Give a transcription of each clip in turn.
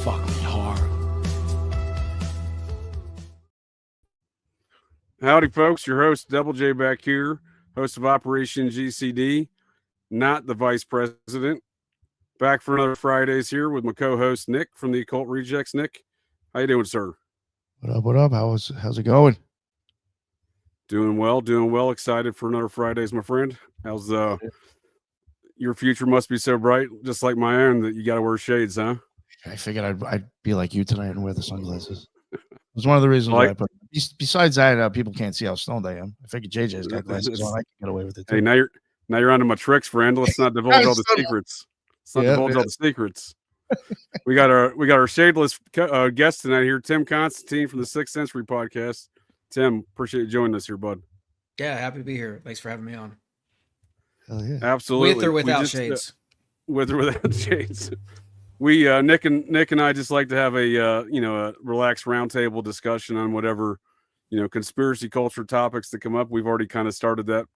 fuck me hard. Howdy, folks. Your host, Double J, back here, host of Operation GCD, not the vice president. Back for another Fridaze here with my co-host, Nick, from the Occult Rejects. Nick, how you doing, sir? What up, what up? How's it going? Doing well. Excited for another Fridaze, my friend. How's your future must be so bright, just like my own, that you got to wear shades, huh? I figured I'd be like you tonight and wear the sunglasses. It was one of the reasons why I put. Besides that, people can't see how stoned I am. I figured JJ's got glasses on. I can get away with it too. Hey, now you're onto my tricks, friend. Let's not divulge all the secrets. Let's not divulge all the secrets. We got our shadeless guest tonight here, Tim Constantine from the 6th Century podcast. Tim, appreciate you joining us here, bud. Yeah, happy to be here. Thanks for having me on. Hell yeah, absolutely. With or without shades. With or without shades. We Nick and I just like to have a relaxed roundtable discussion on whatever conspiracy culture topics that come up. We've already kind of started that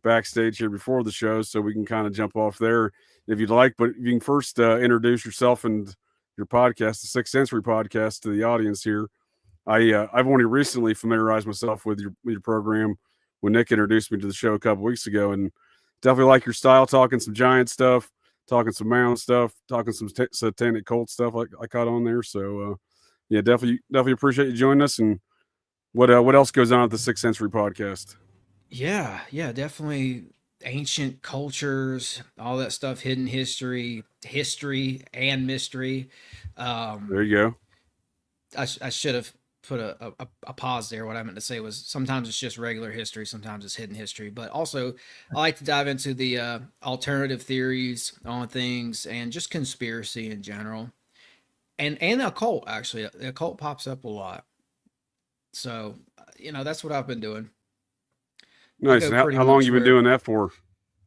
backstage here before the show, so we can kind of jump off there if you'd like. But you can first introduce yourself and your podcast, the 6th Century podcast, to the audience here. I've only recently familiarized myself with your program when Nick introduced me to the show a couple weeks ago, and definitely like your style, talking some giant stuff, talking some mound stuff, talking some satanic cult stuff like I caught on there. So yeah, definitely appreciate you joining us. And what else goes on at the 6th Century podcast? Yeah, definitely ancient cultures, all that stuff, hidden history and mystery. There you go. I should have put a pause there. What I meant to say was sometimes it's just regular history, sometimes it's hidden history, but also I like to dive into the alternative theories on things and just conspiracy in general, and occult. Actually, the occult pops up a lot, so that's what I've been doing. Nice. How long you been doing that for?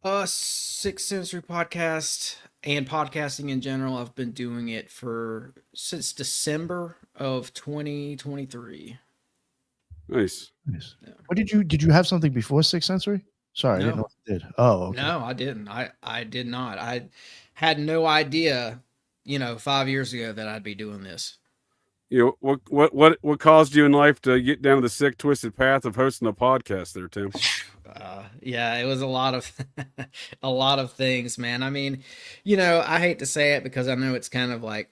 6th Century podcast and podcasting in general. I've been doing it since December of 2023. Nice. Yeah. What did you have something before 6th Century? Sorry, no. I didn't know if you did. Oh, okay. No, I didn't. I did not. I had no idea, 5 years ago that I'd be doing this. What caused you in life to get down the sick, twisted path of hosting a podcast there, Tim? Yeah, it was a lot of things, man. I mean, I hate to say it because I know it's kind of like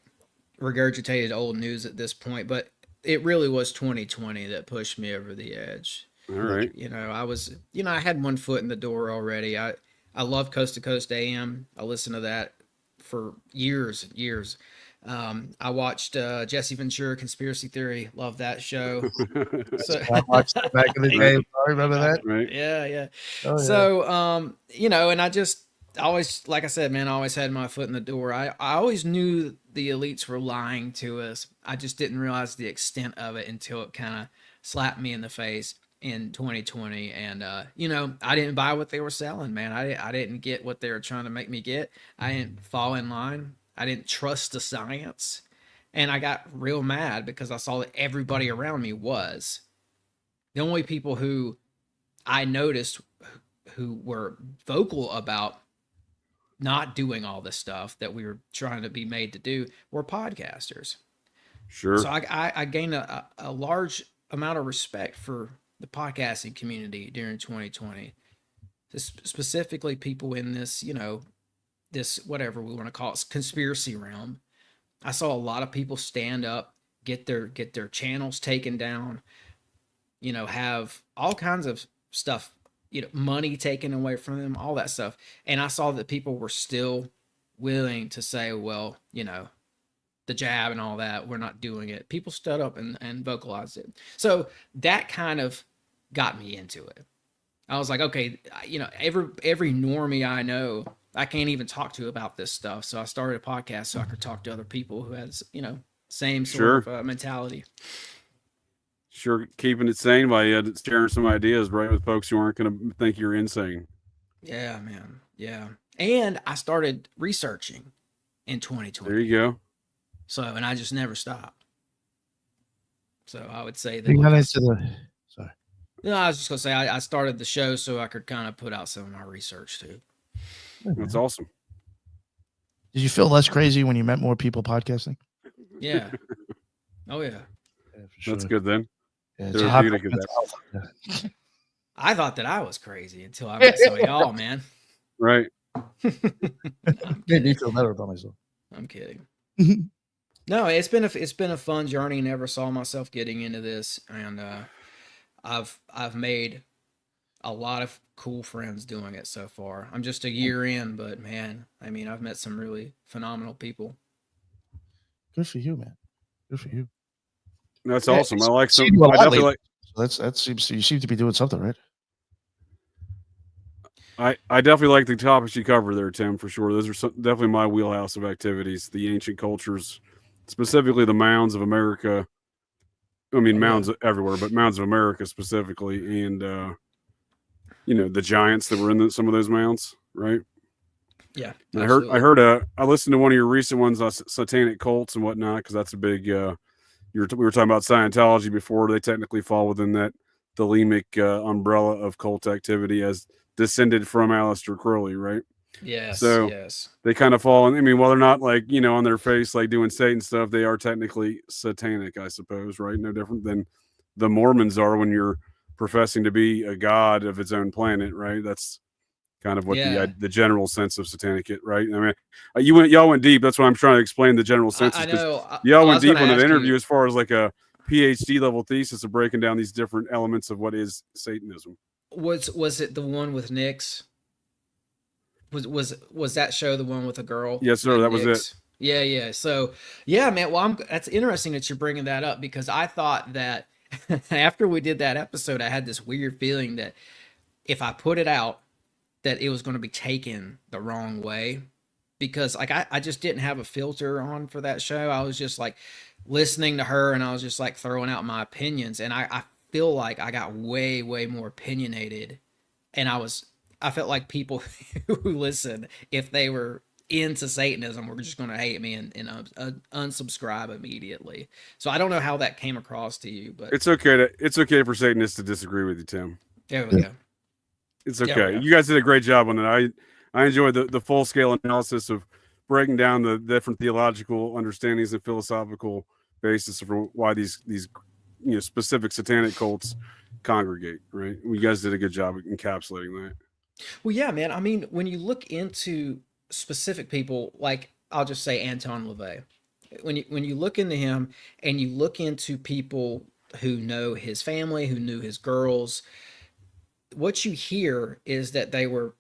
regurgitated old news at this point, but it really was 2020 that pushed me over the edge. All right. I had one foot in the door already. I love Coast to Coast AM. I listened to that for years and years. I watched Jesse Ventura Conspiracy Theory. Love that show. So, I watched it back in the day. I remember that. Right. Yeah. Oh, so, and I just always, like I said, man, I always had my foot in the door. I always knew the elites were lying to us. I just didn't realize the extent of it until it kind of slapped me in the face in 2020. And, I didn't buy what they were selling, man. I didn't get what they were trying to make me get. I didn't fall in line. I didn't trust the science, and I got real mad because I saw that everybody around me was. The only people who I noticed who were vocal about not doing all this stuff that we were trying to be made to do were podcasters. Sure. So I gained a large amount of respect for the podcasting community during 2020, specifically people in this, this, whatever we want to call it, conspiracy realm. I saw a lot of people stand up, get their channels taken down, have all kinds of stuff, money taken away from them, all that stuff. And I saw that people were still willing to say, well, the jab and all that, we're not doing it. People stood up and vocalized it. So that kind of got me into it. I was like, okay, every normie I know, I can't even talk to about this stuff. So I started a podcast so I could talk to other people who had, same sort of mentality. Sure. Keeping it sane by sharing some ideas, right, with folks who aren't going to think you're insane. Yeah, man. Yeah. And I started researching in 2020. There you go. So, and I just never stopped. So I would say that. You got into the. Sorry. No, I was just gonna say I started the show so I could kind of put out some of my research too. That's awesome. Did you feel less crazy when you met more people podcasting? Yeah. Oh yeah. That's good then. Yeah, Therapeutic is that. I thought that I was crazy until I met some of y'all, man. Right. Made me feel better about myself. I'm kidding. No, it's been a fun journey. Never saw myself getting into this, and I've made a lot of cool friends doing it so far. I'm just a year in, but man, I mean, I've met some really phenomenal people. Good for you, man. Good for you. That's awesome. I like some. I definitely like. That seems you seem to be doing something, right? I definitely like the topics you cover there, Tim, for sure. Those are definitely my wheelhouse of activities. The ancient cultures, specifically the mounds of America. I mean, mounds everywhere, but mounds of America specifically, and the giants that were in some of those mounds, right? Yeah, I listened to one of your recent ones on satanic cults and whatnot, because that's a big. We were talking about Scientology before. They technically fall within that Thelemic umbrella of cult activity, as descended from Aleister Crowley, right? Yes. So yes. they kind of fall. I mean, while they're not like on their face like doing Satan stuff, they are technically satanic, I suppose, right? No different than the Mormons are when you're professing to be a god of its own planet, right? That's kind of what the general sense of satanic, right? I mean, y'all went deep. That's what I'm trying to explain. The general sense. I know. Y'all went deep on that interview as far as like a PhD level thesis of breaking down these different elements of what is Satanism. Was it the one with Nyx? Was that show the one with a girl? Yes, sir. That was it. Yeah. So yeah, man. Well, that's interesting that you're bringing that up, because I thought that after we did that episode, I had this weird feeling that if I put it out, that it was going to be taken the wrong way, because like I just didn't have a filter on for that show. I was just like listening to her, and I was just like throwing out my opinions, and I feel like I got way more opinionated, and I felt like people who listen, if they were into Satanism, were just going to hate me and unsubscribe immediately. So I don't know how that came across to you, but it's okay for Satanists to disagree with you, Tim. There we go. It's okay. You guys did a great job on it. I enjoyed the full scale analysis of breaking down the different theological understandings and philosophical basis for why these specific satanic cults congregate. Right? You guys did a good job encapsulating that. Well, yeah, man. I mean, when you look into specific people, like I'll just say Anton LaVey, when you look into him and you look into people who know his family, who knew his girls, what you hear is that they were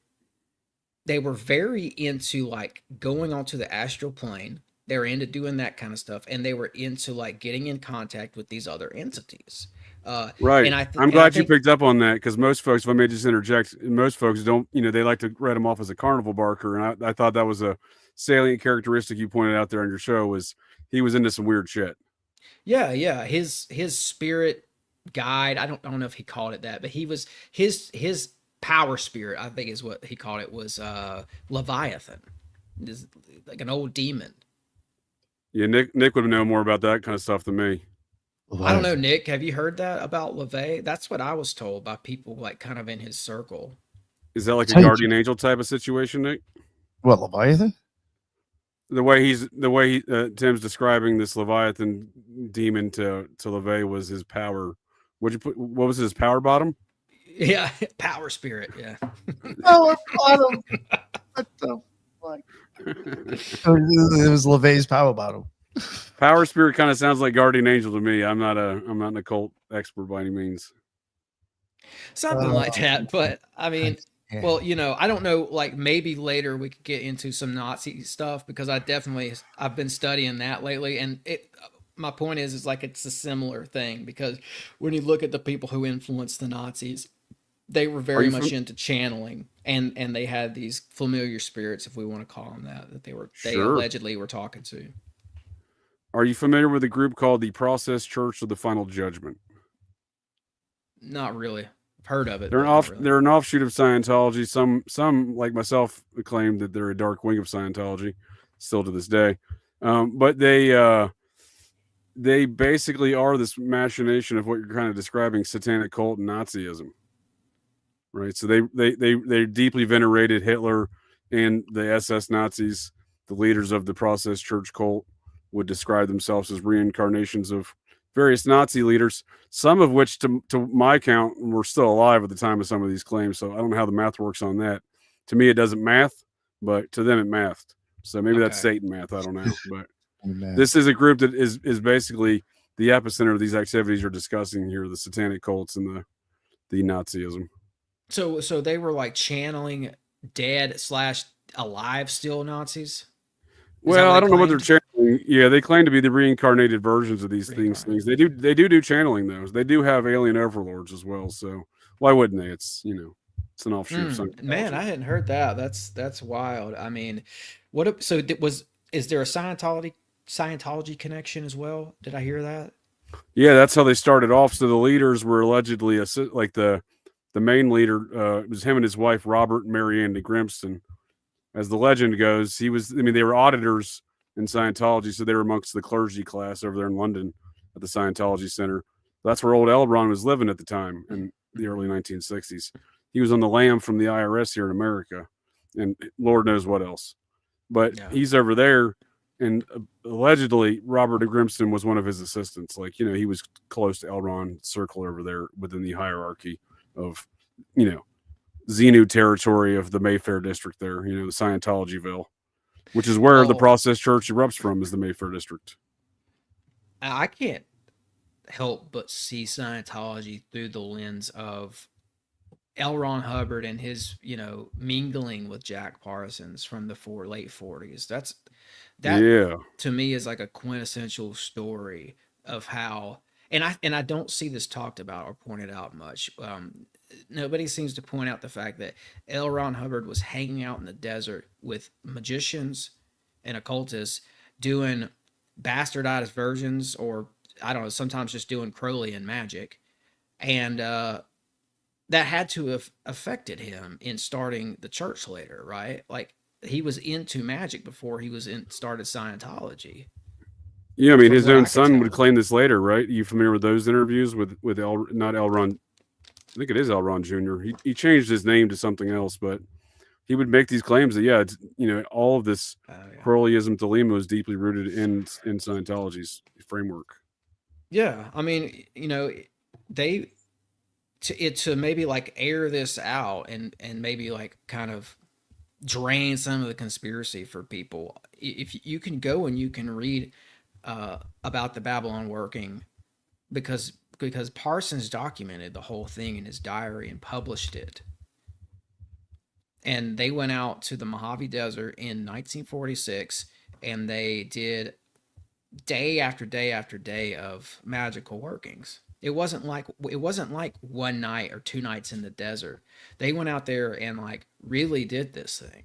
very into like going onto the astral plane. They were into doing that kind of stuff, and they were into like getting in contact with these other entities. Right. And I'm glad you picked up on that, because most folks, if I may just interject, most folks don't, they like to write him off as a carnival barker. And I thought that was a salient characteristic you pointed out there on your show, was he was into some weird shit. Yeah. His spirit guide, I don't know if he called it that, but he was his power spirit, I think is what he called it, was Leviathan, like an old demon. Yeah, Nick would know more about that kind of stuff than me. I don't know, Nick. Have you heard that about LaVey? That's what I was told by people like kind of in his circle. Is that like a guardian angel type of situation, Nick? What, Leviathan? The way Tim's describing this Leviathan demon to LaVey was his power. What was his power bottom? Yeah, power spirit. Yeah. Power bottom. What the fuck? It was LaVey's power bottom. Power spirit kind of sounds like guardian angel to me. I'm not an occult expert by any means. Something like that, but I mean, well, I don't know. Like maybe later we could get into some Nazi stuff, because I've been studying that lately, and my point is like it's a similar thing, because when you look at the people who influenced the Nazis, they were very much into channeling, and they had these familiar spirits, if we want to call them that they allegedly were talking to. Are you familiar with a group called the Process Church of the Final Judgment? Not really. I've heard of it. They're an offshoot of Scientology. Some like myself claim that they're a dark wing of Scientology, still to this day. But they basically are this machination of what you're kind of describing, satanic cult and Nazism. Right. So they deeply venerated Hitler and the SS Nazis, the leaders of the Process Church cult. would describe themselves as reincarnations of various Nazi leaders, some of which, to my count, were still alive at the time of some of these claims. So I don't know how the math works on that. To me, it doesn't math, but to them, it mathed. So maybe that's Satan math. I don't know. But this is a group that is basically the epicenter of these activities you're discussing here, the satanic cults and the Nazism. So they were like channeling dead / alive still Nazis? Well, I don't know what they're channeling. Yeah, they claim to be the reincarnated versions of these things. They do channeling those. They do have alien overlords as well. So why wouldn't they? It's it's an offshoot of something. Man, I hadn't heard that. That's wild. I mean, is there a Scientology connection as well? Did I hear that? Yeah, that's how they started off. So the leaders were allegedly like the main leader. It was him and his wife Robert and Mary Ann Grimston. As the legend goes, they were auditors in Scientology, so they were amongst the clergy class over there in London at the Scientology Center. That's where old L. Ron was living at the time in the early 1960s. He was on the lam from the IRS here in America, and Lord knows what else. But he's over there, and allegedly Robert Grimston was one of his assistants. Like, he was close to L. Ron circle over there within the hierarchy of, Xenu territory of the Mayfair district there, the Scientologyville, which is where the Process Church erupts from, is the Mayfair district. I can't help but see Scientology through the lens of L. Ron Hubbard and his, mingling with Jack Parsons from the late 40s. That to me is like a quintessential story of how, and I don't see this talked about or pointed out much. Nobody seems to point out the fact that L. Ron Hubbard was hanging out in the desert with magicians and occultists doing bastardized versions, or I don't know, sometimes just doing Crowleyan magic. And that had to have affected him in starting the church later, right? Like, he was into magic before he started Scientology. Yeah, I mean, his own son would claim this later, right? You familiar with those interviews with not L. Ron? I think it is L. Ron Jr. He changed his name to something else, but he would make these claims that all of this Crowleyism Thelema is deeply rooted in Scientology's framework. Yeah, I mean, they to maybe like air this out and maybe like kind of drain some of the conspiracy for people. If you can go and you can read about the Babylon working, because Parsons documented the whole thing in his diary and published it. And they went out to the Mojave Desert in 1946, and they did day after day after day of magical workings. It wasn't like one night or 2 nights in the desert. They went out there and like really did this thing.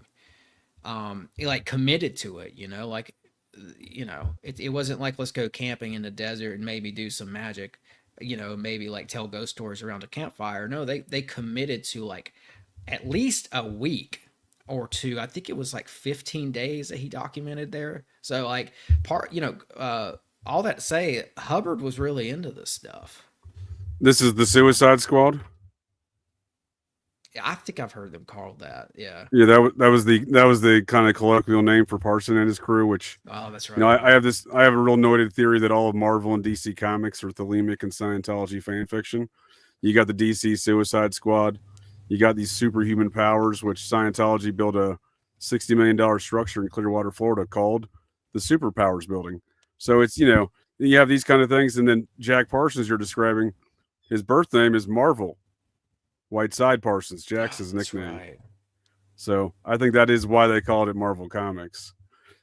It like committed to it, it wasn't like, let's go camping in the desert and maybe do some magic, maybe like tell ghost stories around a campfire. No, they committed to like at least a week or 2. I think it was like 15 days that he documented there. So like all that to say, Hubbard was really into this stuff. This is the Suicide Squad? I think I've heard them called that. Yeah. Yeah, that was the kind of colloquial name for Parson and his crew, which that's right. I have a real noted theory that all of Marvel and DC comics are Thelemic and Scientology fan fiction. You got the DC Suicide Squad, you got these superhuman powers, which Scientology built a $60 million structure in Clearwater, Florida called the Superpowers Building. So it's, you have these kind of things. And then Jack Parsons, you're describing, his birth name is Marvel. Whiteside Parsons, Jack's his nickname. Right. So I think that is why they called it Marvel Comics.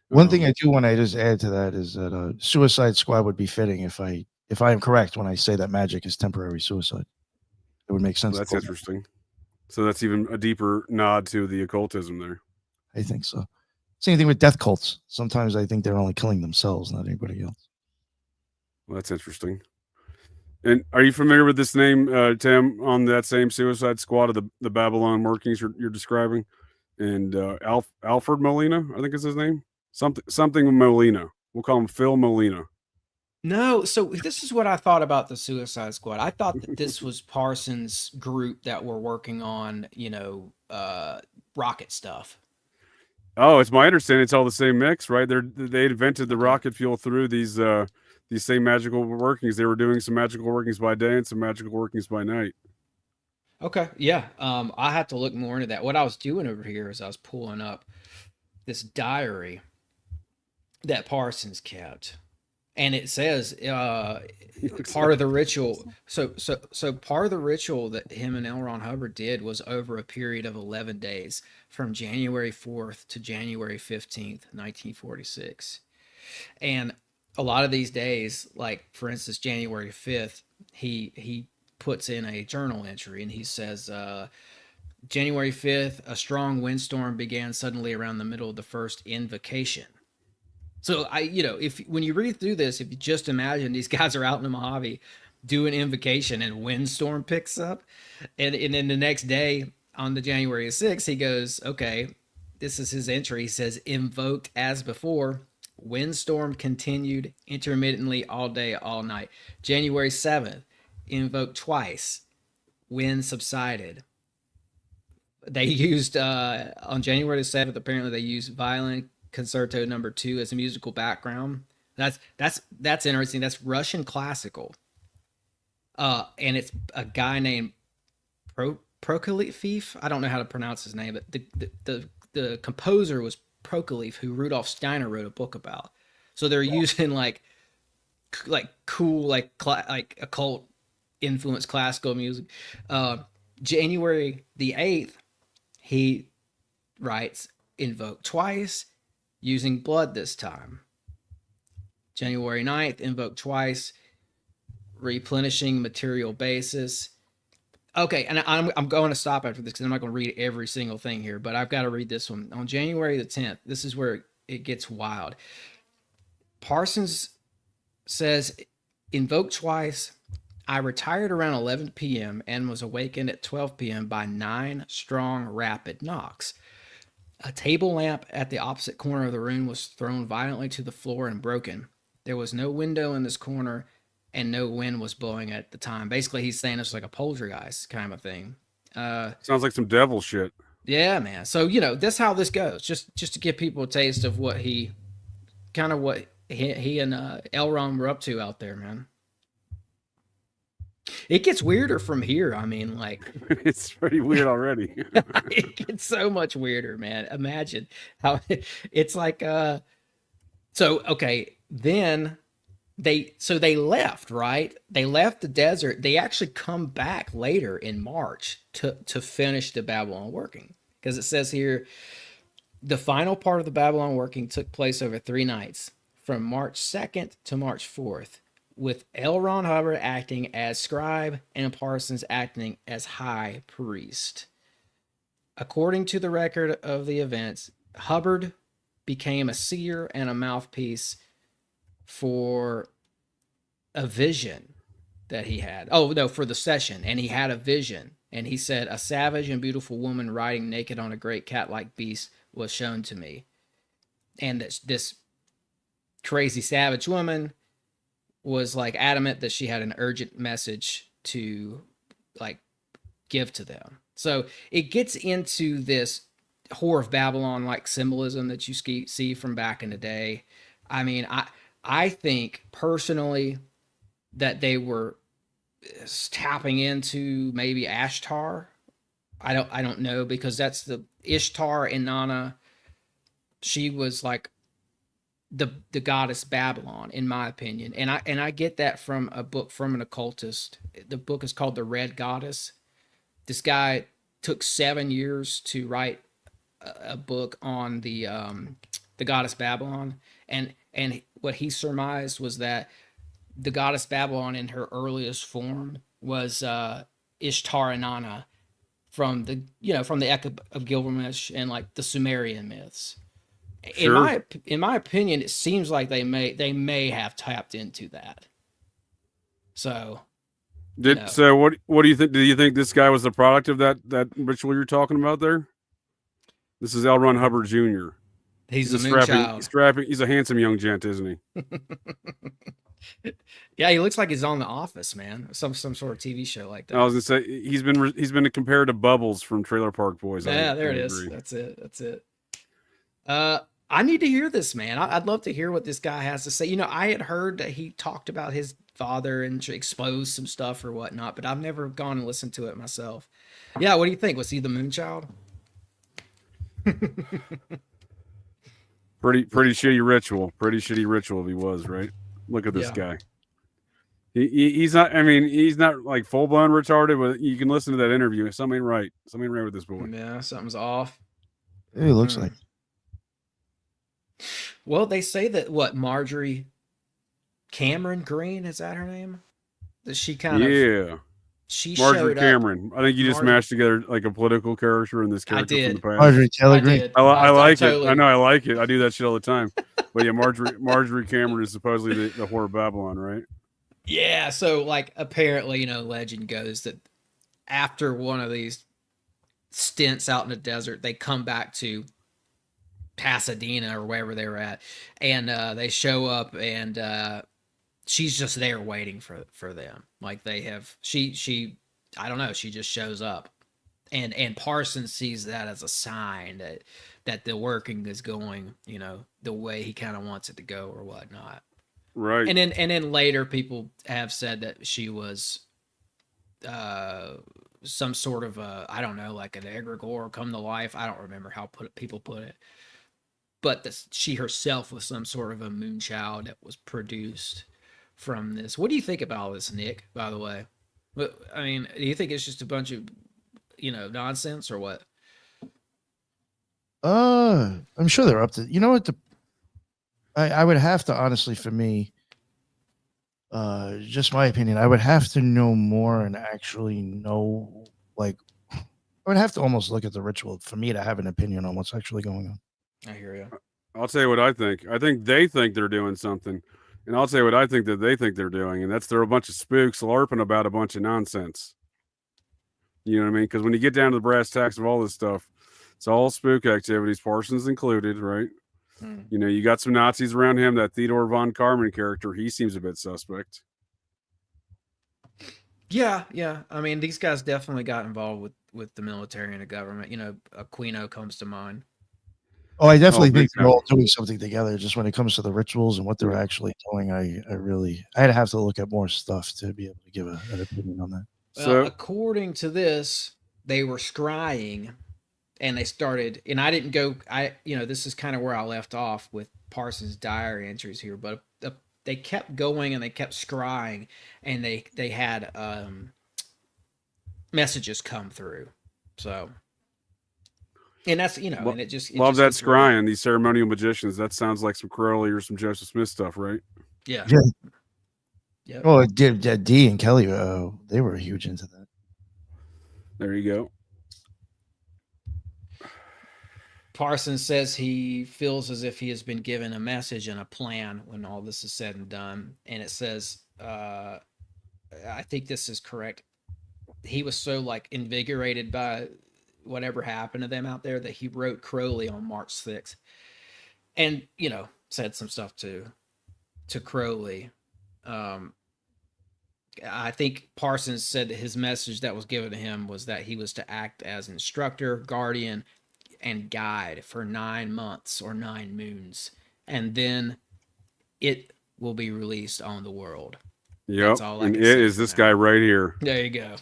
One thing I do want to just add to that is that Suicide Squad would be fitting if I am correct when I say that magic is temporary suicide. It would make sense. Well, that's interesting. So that's even a deeper nod to the occultism there. I think so. Same thing with death cults. Sometimes I think they're only killing themselves, not anybody else. Well, that's interesting. And are you familiar with this name, Tim, on that same Suicide Squad of the Babylon workings you're describing? And Alfred Molina, I think is his name. Something Molina. We'll call him Phil Molina. No, so this is what I thought about the Suicide Squad. I thought that this was Parsons' group that were working on, rocket stuff. Oh, it's my understanding it's all the same mix, right? They invented the rocket fuel through these same magical workings. They were doing some magical workings by day and some magical workings by night. Okay, yeah. I have to look more into that. What I was doing over here is I was pulling up this diary that Parsons kept, and it says part of the ritual. So part of the ritual that him and L. Ron Hubbard did was over a period of 11 days, from January 4th to January 15th, 1946. And a lot of these days, like for instance, January 5th, he puts in a journal entry and he says, January 5th, a strong windstorm began suddenly around the middle of the first invocation. So if when you read through this, if you just imagine these guys are out in the Mojave doing invocation and windstorm picks up, and then the next day on the January 6th, he goes, okay, this is his entry. He says, invoked as before, windstorm continued intermittently all day, all night. January 7th, invoked twice, wind subsided. They used, on January 7th, apparently they used violin concerto number 2 as a musical background. That's interesting. That's Russian classical. And it's a guy named Prokofiev. I don't know how to pronounce his name, but the composer was Prokofiev, who Rudolf Steiner wrote a book about. So they're using like cool like occult influenced classical music. January the 8th, he writes, invoke twice, using blood this time. January 9th, invoke twice, replenishing material basis. Okay, and I'm going to stop after this because I'm not going to read every single thing here, but I've got to read this one. On January the 10th, this is where it gets wild. Parsons says, invoke twice. I retired around 11 p.m. and was awakened at 12 p.m. by 9 strong, rapid knocks. A table lamp at the opposite corner of the room was thrown violently to the floor and broken. There was no window in this corner, and no wind was blowing at the time. Basically, he's saying it's like a poltergeist kind of thing. Sounds like some devil shit. Yeah, man. So that's how this goes. Just to give people a taste of what he and L. Ron were up to out there, man. It gets weirder from here. I mean, like it's pretty weird already. It gets so much weirder, man. Imagine how it's like. So okay, then they left, right? They left the desert. They actually come back later in March to finish the Babylon working, because it says here the final part of the Babylon working took place over 3 nights, from March 2nd to March 4th. With L. Ron Hubbard acting as scribe and Parsons acting as high priest. According to the record of the events, Hubbard became a seer and a mouthpiece for a vision that he had. Oh, no, for the session. And he had a vision. And he said, a savage and beautiful woman riding naked on a great cat-like beast was shown to me. And this crazy savage woman was like adamant that she had an urgent message to like give to them. So it gets into this Whore of Babylon like symbolism that you see from back in the day. I mean, I think personally that they were tapping into maybe Ashtar. I don't know, because that's the Ishtar and Nana. She was like the goddess Babylon, in my opinion. And I get that from a book from an occultist. The book is called The Red Goddess. This guy took 7 years to write a book on the goddess Babylon. And what he surmised was that the goddess Babylon in her earliest form was Ishtar and Nana from the Epic of Gilgamesh and like the Sumerian myths. Sure. In my opinion, it seems like they may have tapped into that. So, so what do you think? Do you think this guy was the product of that ritual you're talking about there? This is L. Ron Hubbard Jr. He's a moonchild. He's a handsome young gent, isn't he? Yeah, he looks like he's on The Office, man. Some sort of TV show like that. I was gonna say he's been compared to Bubbles from Trailer Park Boys. Yeah, there it is. That's it. I need to hear this, man. I'd love to hear what this guy has to say. You know, I had heard that he talked about his father and exposed some stuff or whatnot, but I've never gone and listened to it myself. Yeah, what do you think? Was he the moonchild? Pretty shitty ritual. Pretty shitty ritual if he was, right? Look at this guy. He's not. I mean, he's not like full blown retarded, but you can listen to that interview. Something ain't right. Something ain't right with this boy. Yeah, something's off. It looks like. Well, they say that Marjorie Cameron Green, is that her name? That she kind of she Marjorie showed Cameron. I think you just mashed together like a political character and this character from the past. Marjorie Taylor Green. I like it. I know I like it. I do that shit all the time. But yeah, Marjorie Cameron is supposedly the whore of Babylon, right? Yeah. So like apparently, you know, legend goes that after one of these stints out in the desert, they come back to Pasadena or wherever they were at, and they show up, and she's just there waiting for them. Like they have she I don't know, she just shows up, and Parsons sees that as a sign that the working is going, you know, the way he kind of wants it to go or whatnot. Right. And then later people have said that she was some sort of I don't know, like an egregore come to life. I don't remember how people put it. But she herself was some sort of a moonchild that was produced from this. What do you think about all this, Nick, by the way? I mean, do you think it's just a bunch of, you know, nonsense or what? I'm sure they're up to, you know what, I would have to, honestly, for me, just my opinion, I would have to know more and actually know, like, I would have to almost look at the ritual for me to have an opinion on what's actually going on. I hear you. I'll tell you what I think. I think they think they're doing something. And I'll tell you what I think that they think they're doing. And that's they're a bunch of spooks LARPing about a bunch of nonsense. You know what I mean? Because when you get down to the brass tacks of all this stuff, it's all spook activities, Parsons included, right? You know, you got some Nazis around him. That Theodore von Karman character, he seems a bit suspect. Yeah. I mean, these guys definitely got involved with the military and the government. You know, Aquino comes to mind. Oh, I definitely think they're all doing something together. Just when it comes to the rituals and what they're actually doing, I'd have to look at more stuff to be able to give an opinion on that. Well, according to this, they were scrying, and they started. And I didn't go. This is kind of where I left off with Parsons' diary entries here, but they kept going and they kept scrying, and they had messages come through. So. And that's, you know, and it just love that scrying, these ceremonial magicians. That sounds like some Crowley or some Joseph Smith stuff, right? Yeah. Oh, D and Kelly, they were huge into that. There you go. Parsons says he feels as if he has been given a message and a plan when all this is said and done. And it says, I think this is correct. He was so like invigorated by whatever happened to them out there that he wrote Crowley on March 6th, and you know, said some stuff to Crowley. I think Parsons said that his message that was given to him was that he was to act as instructor, guardian, and guide for 9 months or 9 moons, and then it will be released on the world. Yep, and it is this guy right here. There you go.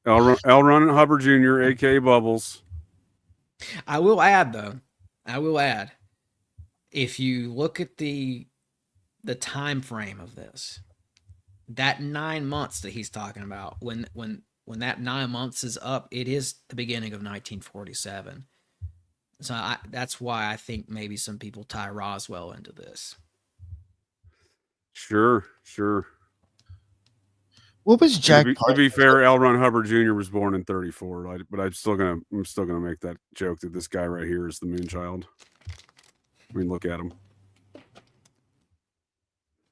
L. Ron Hubbard Jr., a.k.a. Bubbles. I will add, if you look at the time frame of this, that 9 months that he's talking about, when that 9 months is up, it is the beginning of 1947. So that's why I think maybe some people tie Roswell into this. Sure. What was Jack? To be fair, L. Ron Hubbard Jr. was born in 1934, but I'm still gonna make that joke that this guy right here is the moonchild. I mean, look at him.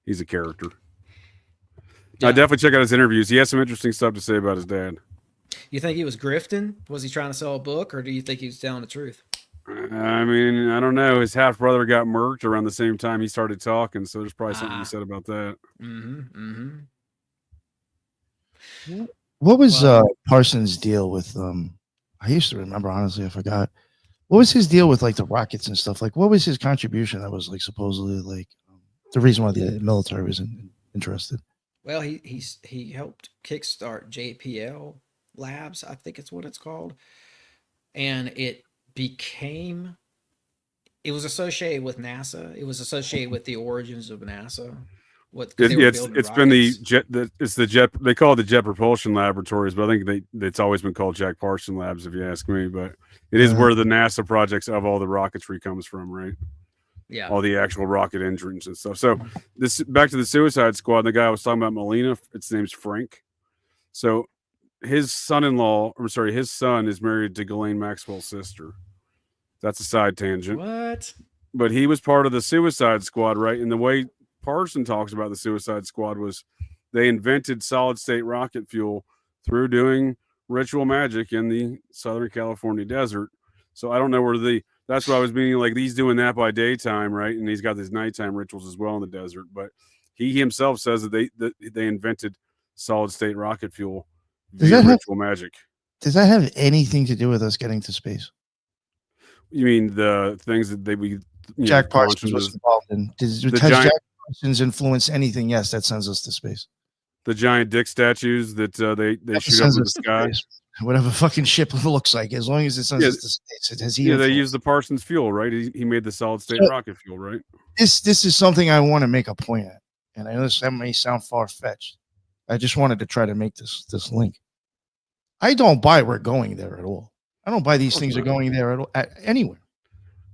He's a character. Yeah. I definitely check out his interviews. He has some interesting stuff to say about his dad. You think he was grifting? Was he trying to sell a book, or do you think he was telling the truth? I mean, I don't know. His half brother got murked around the same time he started talking, so there's probably something he said about that. What was Parsons' deal with I used to remember, honestly, I forgot. What was his deal with like the rockets and stuff? Like, what was his contribution that was like supposedly like the reason why the military was interested? Well, he helped kickstart JPL Labs, I think it's what it's called, and it was associated with NASA. It was associated with the origins of NASA. It's been the jet. They call it the Jet Propulsion Laboratories, but I think it's always been called Jack Parsons Labs, if you ask me. But it is where the NASA projects of all the rocketry comes from, right? Yeah, all the actual rocket engines and stuff. So this back to the Suicide Squad. The guy I was talking about, Molina. Its name's Frank. So his son is married to Ghislaine Maxwell's sister. That's a side tangent. What? But he was part of the Suicide Squad, right? And the way Parsons talks about the Suicide Squad was they invented solid state rocket fuel through doing ritual magic in the Southern California desert. So I don't know where that's what I was meaning. Like he's doing that by daytime, right? And he's got these nighttime rituals as well in the desert. But he himself says that they invented solid state rocket fuel via ritual magic. Does that have anything to do with us getting to space? You mean the things that Jack Parsons was involved in? Has Jack Parsons influenced anything? Yes, that sends us to space. The giant dick statues that they shoot up in the sky. Whatever fucking ship looks like, as long as it sends us to space. Has he? Yeah, they use the Parsons fuel, right? He made the solid state rocket fuel, right? This is something I want to make a point at, and I know that may sound far fetched. I just wanted to try to make this link. I don't buy we're going there at all. I don't buy these things are going there at all, anywhere.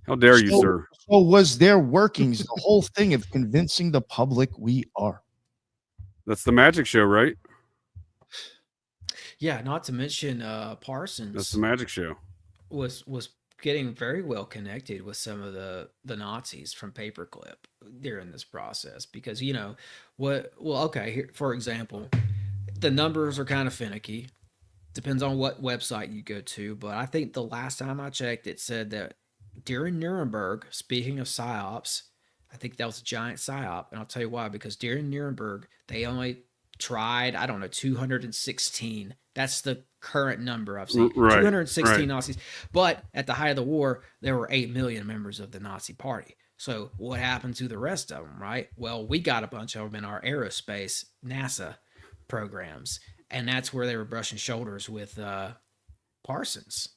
How dare you, sir? So was their workings the whole thing of convincing the public we are? That's the magic show, right? Yeah, not to mention Parsons. That's the magic show. Was getting very well connected with some of the Nazis from Paperclip during this process because for example, the numbers are kind of finicky. Depends on what website you go to, but I think the last time I checked, it said that during Nuremberg, speaking of psyops, I think that was a giant psyop, and I'll tell you why. Because during Nuremberg, they only tried 216. That's the current number I've seen. Right, 216 Nazis. But at the height of the war, there were 8 million members of the Nazi Party. So what happened to the rest of them, right? Well, we got a bunch of them in our aerospace NASA programs. And that's where they were brushing shoulders with Parsons.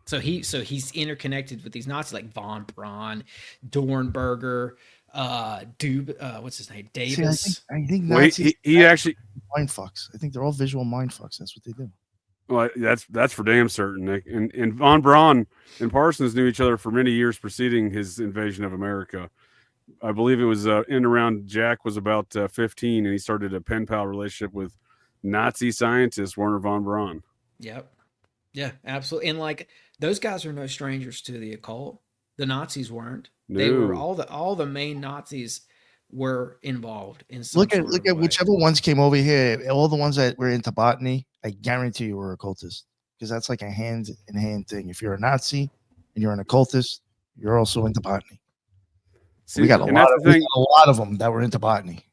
So he's interconnected with these Nazis like von Braun, Dornberger, what's his name, Davis. See, I think Nazis he actually mind fucks. I think they're all visual mind fucks. That's what they do. Well, that's for damn certain, Nick. And von Braun and Parsons knew each other for many years preceding his invasion of America. I believe it was in around Jack was about 15, and he started a pen pal relationship with Nazi scientist Werner von Braun. Yep. Yeah, absolutely. And like those guys are no strangers to the occult. The Nazis weren't. No. They were all the main Nazis were involved in some look at whichever ones came over here. All the ones that were into botany, I guarantee you were occultists because that's like a hand in hand thing. If you're a Nazi and you're an occultist, you're also into botany. See, we got a lot of them that were into botany.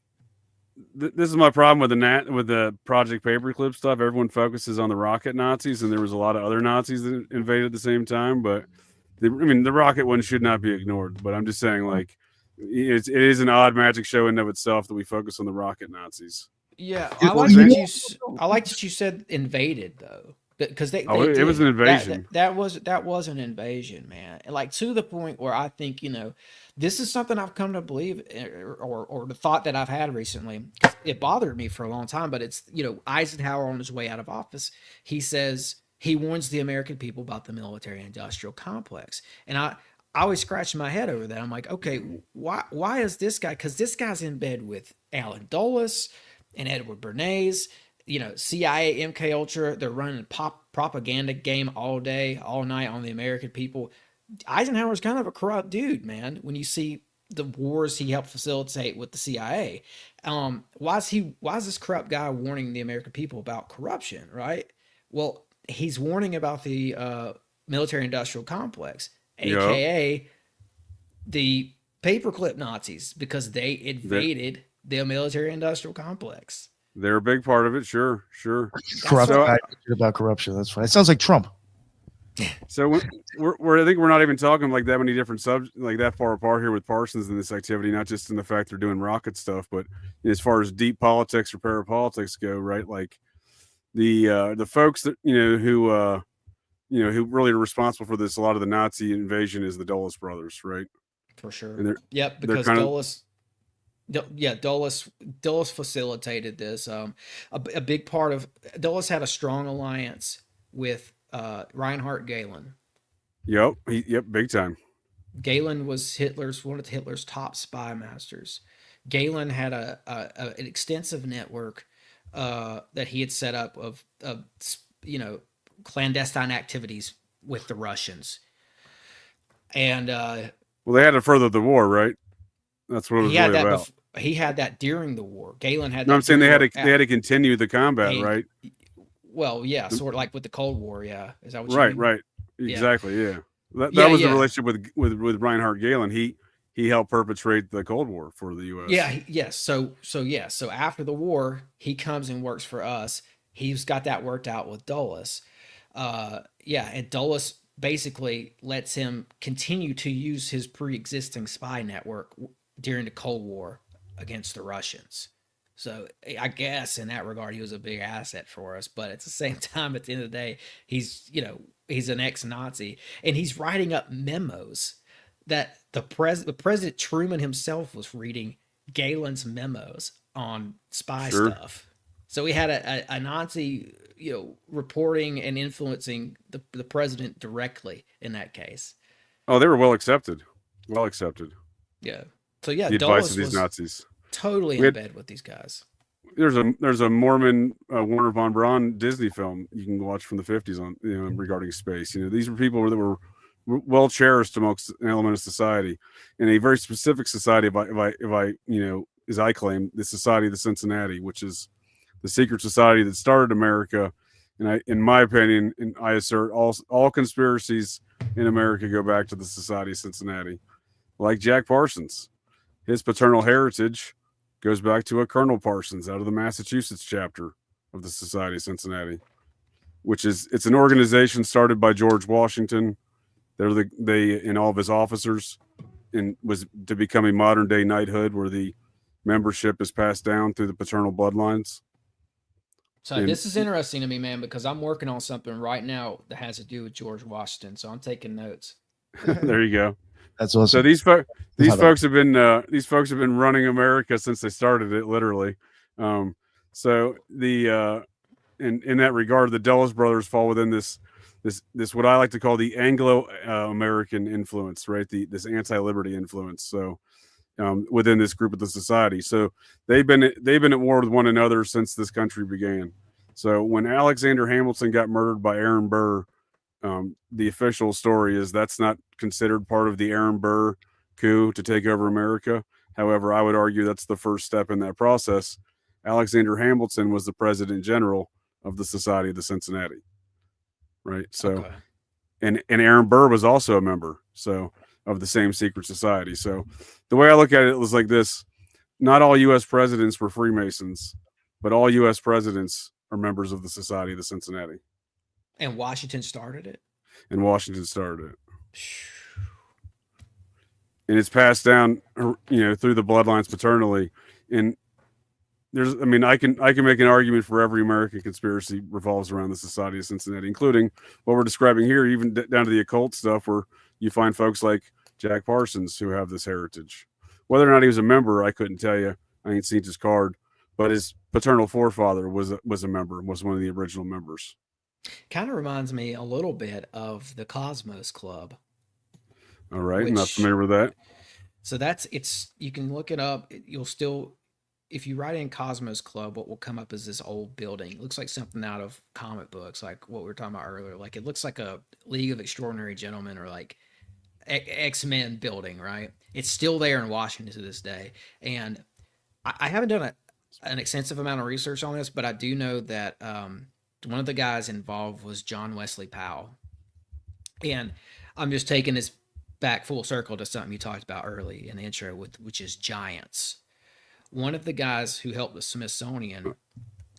This is my problem with the Project Paperclip stuff. Everyone focuses on the rocket Nazis, and there was a lot of other Nazis that invaded at the same time. But the rocket one should not be ignored. But I'm just saying, like, it is an odd magic show in and of itself that we focus on the rocket Nazis. Yeah, I like that you said invaded though, because it was an invasion. That was an invasion, man. Like to the point where I think this is something I've come to believe, or the thought that I've had recently. It bothered me for a long time, but it's Eisenhower on his way out of office. He says he warns the American people about the military-industrial complex, and I always scratch my head over that. I'm like, okay, why is this guy? Because this guy's in bed with Alan Dulles and Edward Bernays, CIA, MK Ultra. They're running propaganda game all day, all night on the American people. Eisenhower's kind of a corrupt dude, man. When you see the wars he helped facilitate with the CIA, why is this corrupt guy warning the American people about corruption? Right. Well, he's warning about the military-industrial complex, aka the Paperclip Nazis, because they invaded the military-industrial complex. They're a big part of it, sure. Corrupt about corruption. That's fine. It sounds like Trump. So we're I think we're not even talking like that many different subjects, like that far apart here with Parsons in this activity, not just in the fact they're doing rocket stuff, but as far as deep politics or parapolitics go, right? Like the folks that who really are responsible for this, a lot of the Nazi invasion is the Dulles brothers, right? For sure. And Yep, they're because kind of Dulles facilitated this. A big part of Dulles had a strong alliance with Reinhard Gehlen. yep, big time. Gehlen was one of Hitler's top spy masters. Gehlen had an extensive network that he had set up of clandestine activities with the Russians, and well, they had to further the war, right? That's what it was really about. He had that during the war. Gehlen had. No, I'm saying they had to continue the combat, right? Well, yeah, sort of like with the Cold War. Yeah, is that what you right? mean? Right, exactly. Yeah, that Yeah, was yeah. the relationship with Reinhard Gehlen. He helped perpetrate the Cold War for the U.S. Yeah, yes. So after the war, he comes and works for us. He's got that worked out with Dulles. And Dulles basically lets him continue to use his pre-existing spy network during the Cold War against the Russians. So I guess in that regard, he was a big asset for us. But at the same time, at the end of the day, he's an ex-Nazi, and he's writing up memos that the President Truman himself was reading Gehlen's memos on spy stuff. So we had a Nazi, reporting and influencing the president directly in that case. Oh, they were well accepted. Well accepted. Yeah. So yeah, the advice of these Nazis. Totally in bed with these guys. There's a Mormon Werner von Braun Disney film you can watch from the 50s on regarding space. These were people that were well cherished amongst an element of society, in a very specific society. If I as I claim, the Society of the Cincinnati, which is the secret society that started America. And in my opinion, and I assert all conspiracies in America go back to the Society of Cincinnati. Like Jack Parsons, his paternal heritage goes back to a Colonel Parsons out of the Massachusetts chapter of the Society of Cincinnati, it's an organization started by George Washington. They in all of his officers, and was to become a modern day knighthood where the membership is passed down through the paternal bloodlines. So this is interesting to me, man, because I'm working on something right now that has to do with George Washington. So I'm taking notes. There you go. That's awesome. So these folks have been running America since they started it, literally. So the in that regard, the Dulles brothers fall within this what I like to call the Anglo-American influence, right? This anti-liberty influence. So within this group of the society, so they've been at war with one another since this country began. So when Alexander Hamilton got murdered by Aaron Burr, the official story is that's not considered part of the Aaron Burr coup to take over America. However, I would argue that's the first step in that process. Alexander Hamilton was the president general of the Society of the Cincinnati, right? So, and Aaron Burr was also a member, so of the same secret society. So the way I look at it was like this: not all U.S. presidents were Freemasons, but all U.S. presidents are members of the Society of the Cincinnati. And Washington started it? And Washington started it. And it's passed down, through the bloodlines paternally. And I can make an argument for every American conspiracy revolves around the Society of Cincinnati, including what we're describing here, even down to the occult stuff, where you find folks like Jack Parsons who have this heritage. Whether or not he was a member, I couldn't tell you. I ain't seen his card, but his paternal forefather was a member, was one of the original members. Kind of reminds me a little bit of the Cosmos Club. All right, I'm not familiar with that. So you can look it up. You'll still, if you write in Cosmos Club, what will come up is this old building. It looks like something out of comic books, like what we were talking about earlier. Like it looks like a League of Extraordinary Gentlemen or like X-Men building, right? It's still there in Washington to this day. And I haven't done an extensive amount of research on this, but I do know that one of the guys involved was John Wesley Powell. And I'm just taking this back full circle to something you talked about early in the intro, which is giants. One of the guys who helped the Smithsonian.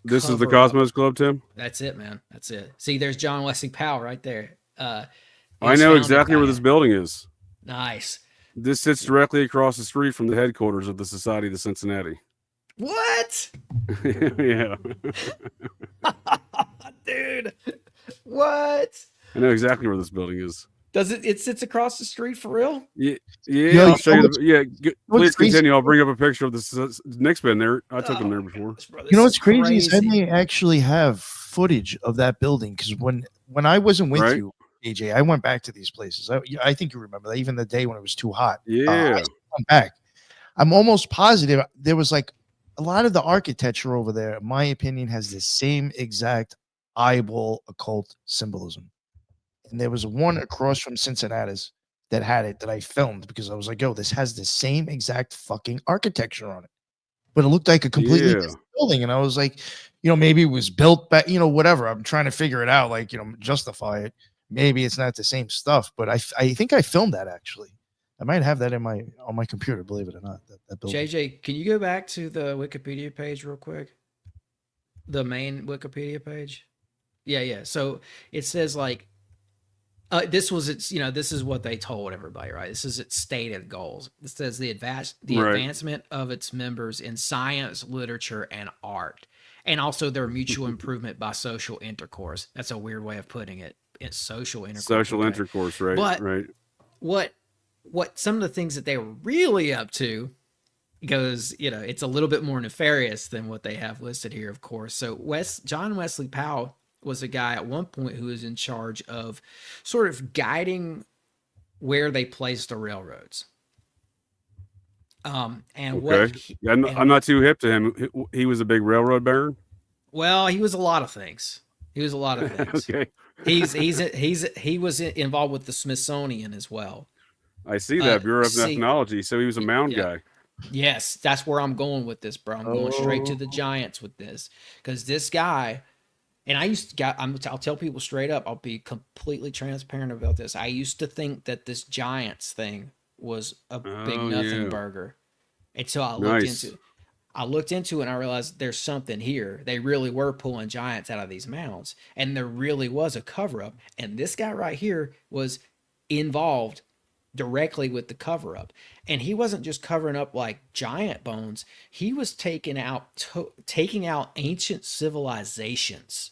This is the Cosmos Club, Tim? That's it, man. That's it. See, there's John Wesley Powell right there. It I was know founded exactly by where this him. building is. Nice. This sits directly across the street from the headquarters of the Society of Cincinnati. What? Yeah. Dude. What? I know exactly where this building is. Does it sits across the street for real? Yeah, Yo, I'll show you. Please what's crazy? continue. I'll bring up a picture of this. Nick's been there. I took him there before. Gosh, bro, You know this what's is crazy is I may actually have footage of that building because when I wasn't with Right. you, AJ, I went back to these places. I think you remember that, even the day when it was too hot. Yeah. I went back. I'm almost positive there was like a lot of the architecture over there, in my opinion, has the same exact eyeball occult symbolism. And there was one across from Cincinnati's that had it that I filmed because I was like, yo, this has the same exact fucking architecture on it. But it looked like a completely different building. And I was like, maybe it was built back, whatever. I'm trying to figure it out, like, justify it. Maybe it's not the same stuff, but I think I filmed that actually. I might have that on my computer, believe it or not. That building. JJ, can you go back to the Wikipedia page real quick? The main Wikipedia page? Yeah. So it says like, this is what they told everybody, right? This is its stated goals. It says the advancement of its members in science, literature, and art, and also their mutual improvement by social intercourse. That's a weird way of putting it. It's social intercourse. Social intercourse, right? But right. What some of the things that they were really up to goes, it's a little bit more nefarious than what they have listed here, of course. So John Wesley Powell was a guy at one point who was in charge of sort of guiding where they placed the railroads. And okay. I'm not too hip to him. He was a big railroad baron. Well, he was a lot of things. Okay. He was involved with the Smithsonian as well. I see that Bureau of Ethnology. So he was a mound guy. Yes, that's where I'm going with this, bro. I'm going straight to the Giants with this because this guy. And I'll tell people straight up, I'll be completely transparent about this. I used to think that this Giants thing was a big nothing burger. And so I looked into it and I realized there's something here. They really were pulling giants out of these mounds. And there really was a cover-up. And this guy right here was involved directly with the cover-up. And he wasn't just covering up like giant bones. He was taking out ancient civilizations.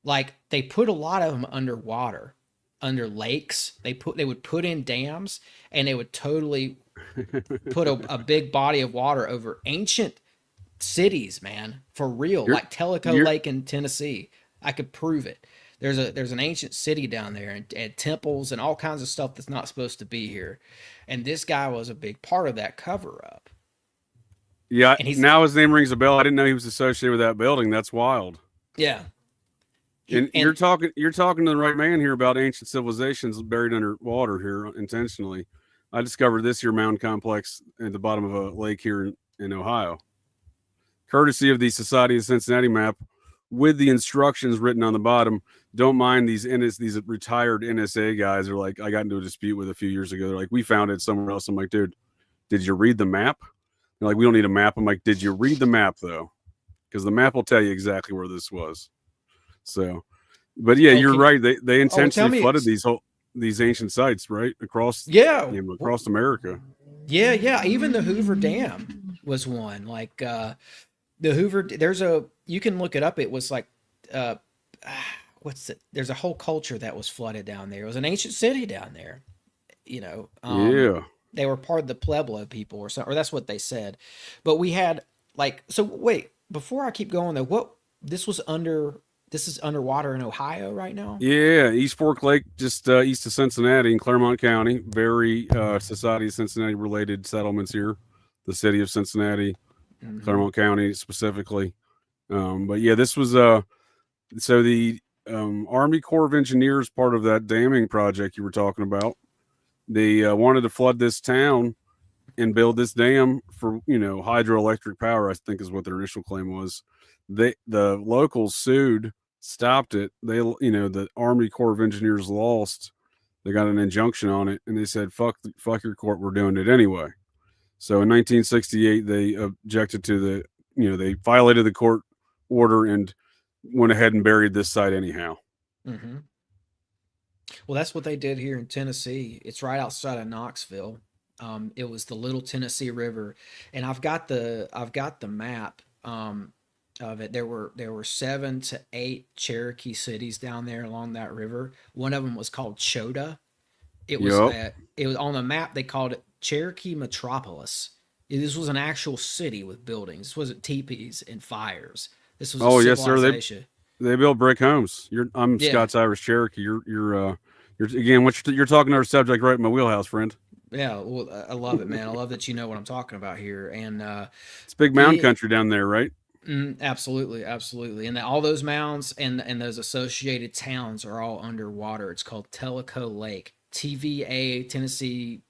Like they put a lot of them underwater, under lakes. They would put in dams and they would totally put a big body of water over ancient cities, man, for real. Like Tellico Lake in Tennessee. I could prove it. There's an ancient city down there and temples and all kinds of stuff that's not supposed to be here. And this guy was a big part of that cover up. Yeah. Now his name rings a bell. I didn't know he was associated with that building. That's wild. Yeah. And you're talking to the right man here about ancient civilizations buried underwater here intentionally. I discovered this here mound complex at the bottom of a lake here in Ohio. Courtesy of the Society of Cincinnati map with the instructions written on the bottom. Don't mind these retired NSA guys are like, I got into a dispute with a few years ago. They're like, we found it somewhere else. I'm like, dude, did you read the map? They're like, we don't need a map. I'm like, did you read the map though? Because the map will tell you exactly where this was. So, but yeah, you're right. They intentionally flooded these ancient sites, right? Across America. Yeah. Even the Hoover Dam was one. Like the Hoover, you can look it up. It was like, there's a whole culture that was flooded down there. It was an ancient city down there, They were part of the Pueblo people or something, or that's what they said. But we had wait, before I keep going though, this is underwater in Ohio right now? Yeah, East Fork Lake, just east of Cincinnati in Claremont County. Very Society of Cincinnati related settlements here. The city of Cincinnati, Claremont County specifically. But yeah, this was so the Army Corps of Engineers, part of that damming project you were talking about. They wanted to flood this town and build this dam for hydroelectric power, I think is what their initial claim was. The locals sued, stopped it. The Army Corps of Engineers lost. They got an injunction on it, and they said, fuck your court, we're doing it anyway. So in 1968, they objected to they violated the court order and went ahead and buried this site anyhow. Mm-hmm. Well, that's what they did here in Tennessee. It's right outside of Knoxville. It was the Little Tennessee River, and I've got the map of it. There were 7 to 8 Cherokee cities down there along that river. One of them was called Chota. Yep. It was on the map. They called it Cherokee Metropolis. This was an actual city with buildings. This wasn't teepees and fires. This was a Yes, sir. civilization. They built brick homes. I'm Yeah. Scots Irish Cherokee. You're again. You're talking our subject right in my wheelhouse, friend. Yeah, well, I love it, man. I love that you know what I'm talking about here. And It's big mound yeah, country down there, right? absolutely, absolutely. And all those mounds and those associated towns are all underwater. It's called Tellico Lake, TVA, Tennessee.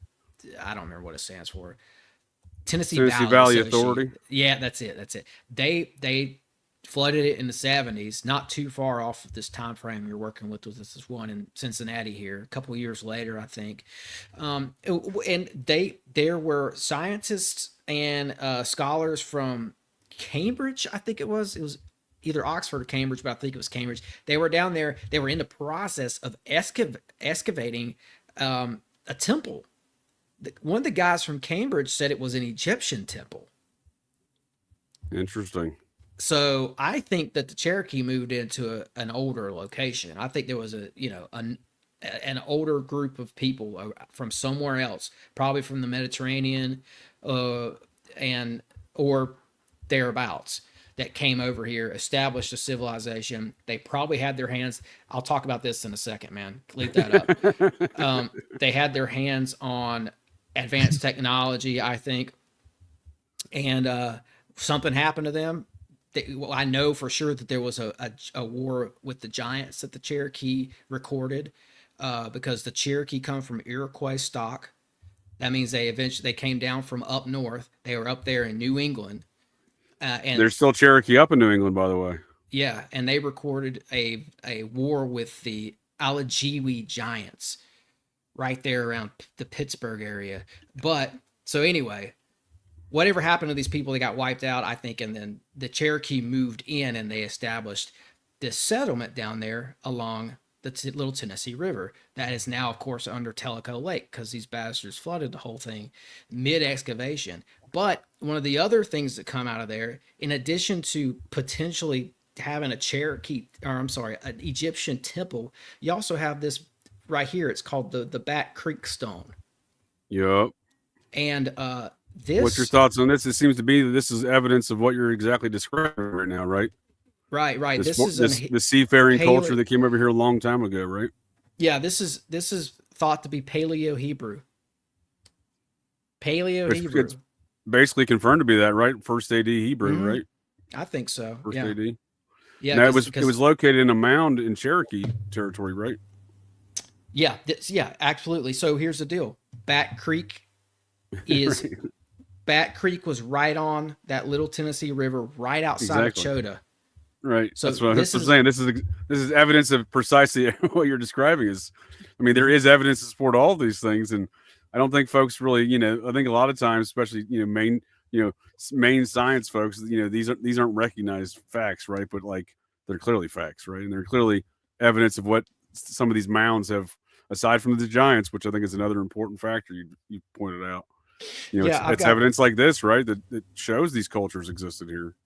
I don't remember what it stands for. Tennessee Tennessee Valley Valley Association. Authority. Yeah, that's it. That's it. They flooded it in the 70s, not too far off of this time frame you're working with. This is one in Cincinnati here, a couple of years later, I think. And there were scientists and scholars from Cambridge, I think it was either Oxford or Cambridge, but I think it was Cambridge. They were down there. They were in the process of excavating a temple. One of the guys from Cambridge said it was an Egyptian temple. Interesting. So I think that the Cherokee moved into an older location. I think there was an older group of people from somewhere else, probably from the Mediterranean, and or thereabouts, that came over here, established a civilization. They probably had their hands. I'll talk about this in a second, man. Leave that up. They had their hands on advanced technology, I think, and something happened to them. I know for sure that there was a war with the giants that the Cherokee recorded, because the Cherokee come from Iroquois stock. That means they came down from up north. They were up there in New England, and there's still Cherokee up in New England, by the way. Yeah, and they recorded a war with the Allegheny giants right there around the Pittsburgh area. But so anyway, whatever happened to these people, they got wiped out, I think, and then the Cherokee moved in and they established this settlement down there along the Little Tennessee River that is now, of course, under Tellico Lake, because these bastards flooded the whole thing mid-excavation. But one of the other things that come out of there, in addition to potentially having an Egyptian temple, you also have this right here. It's called the Bat Creek Stone. Yep. And what's your thoughts on this? It seems to be that this is evidence of what you're exactly describing right now, right? Right. This is the seafaring culture that came over here a long time ago, right? Yeah, this is thought to be Paleo-Hebrew. Paleo-Hebrew. It's basically confirmed to be that, right? First AD Hebrew, right? I think so. First yeah. AD. Yeah, now it was located in a mound in Cherokee territory, right? Yeah, absolutely. So here's the deal: Bat Creek is Bat Creek was right on that Little Tennessee River, right outside of Chota. Right. So that's what I'm saying. This is evidence of precisely what you're describing. There is evidence to support all of these things, and I don't think folks really, I think a lot of times, especially main science folks, these aren't recognized facts, right? But like they're clearly facts, right? And they're clearly evidence of what some of these mounds have, aside from the giants, which I think is another important factor you pointed out. It's evidence like this, right, that shows these cultures existed here.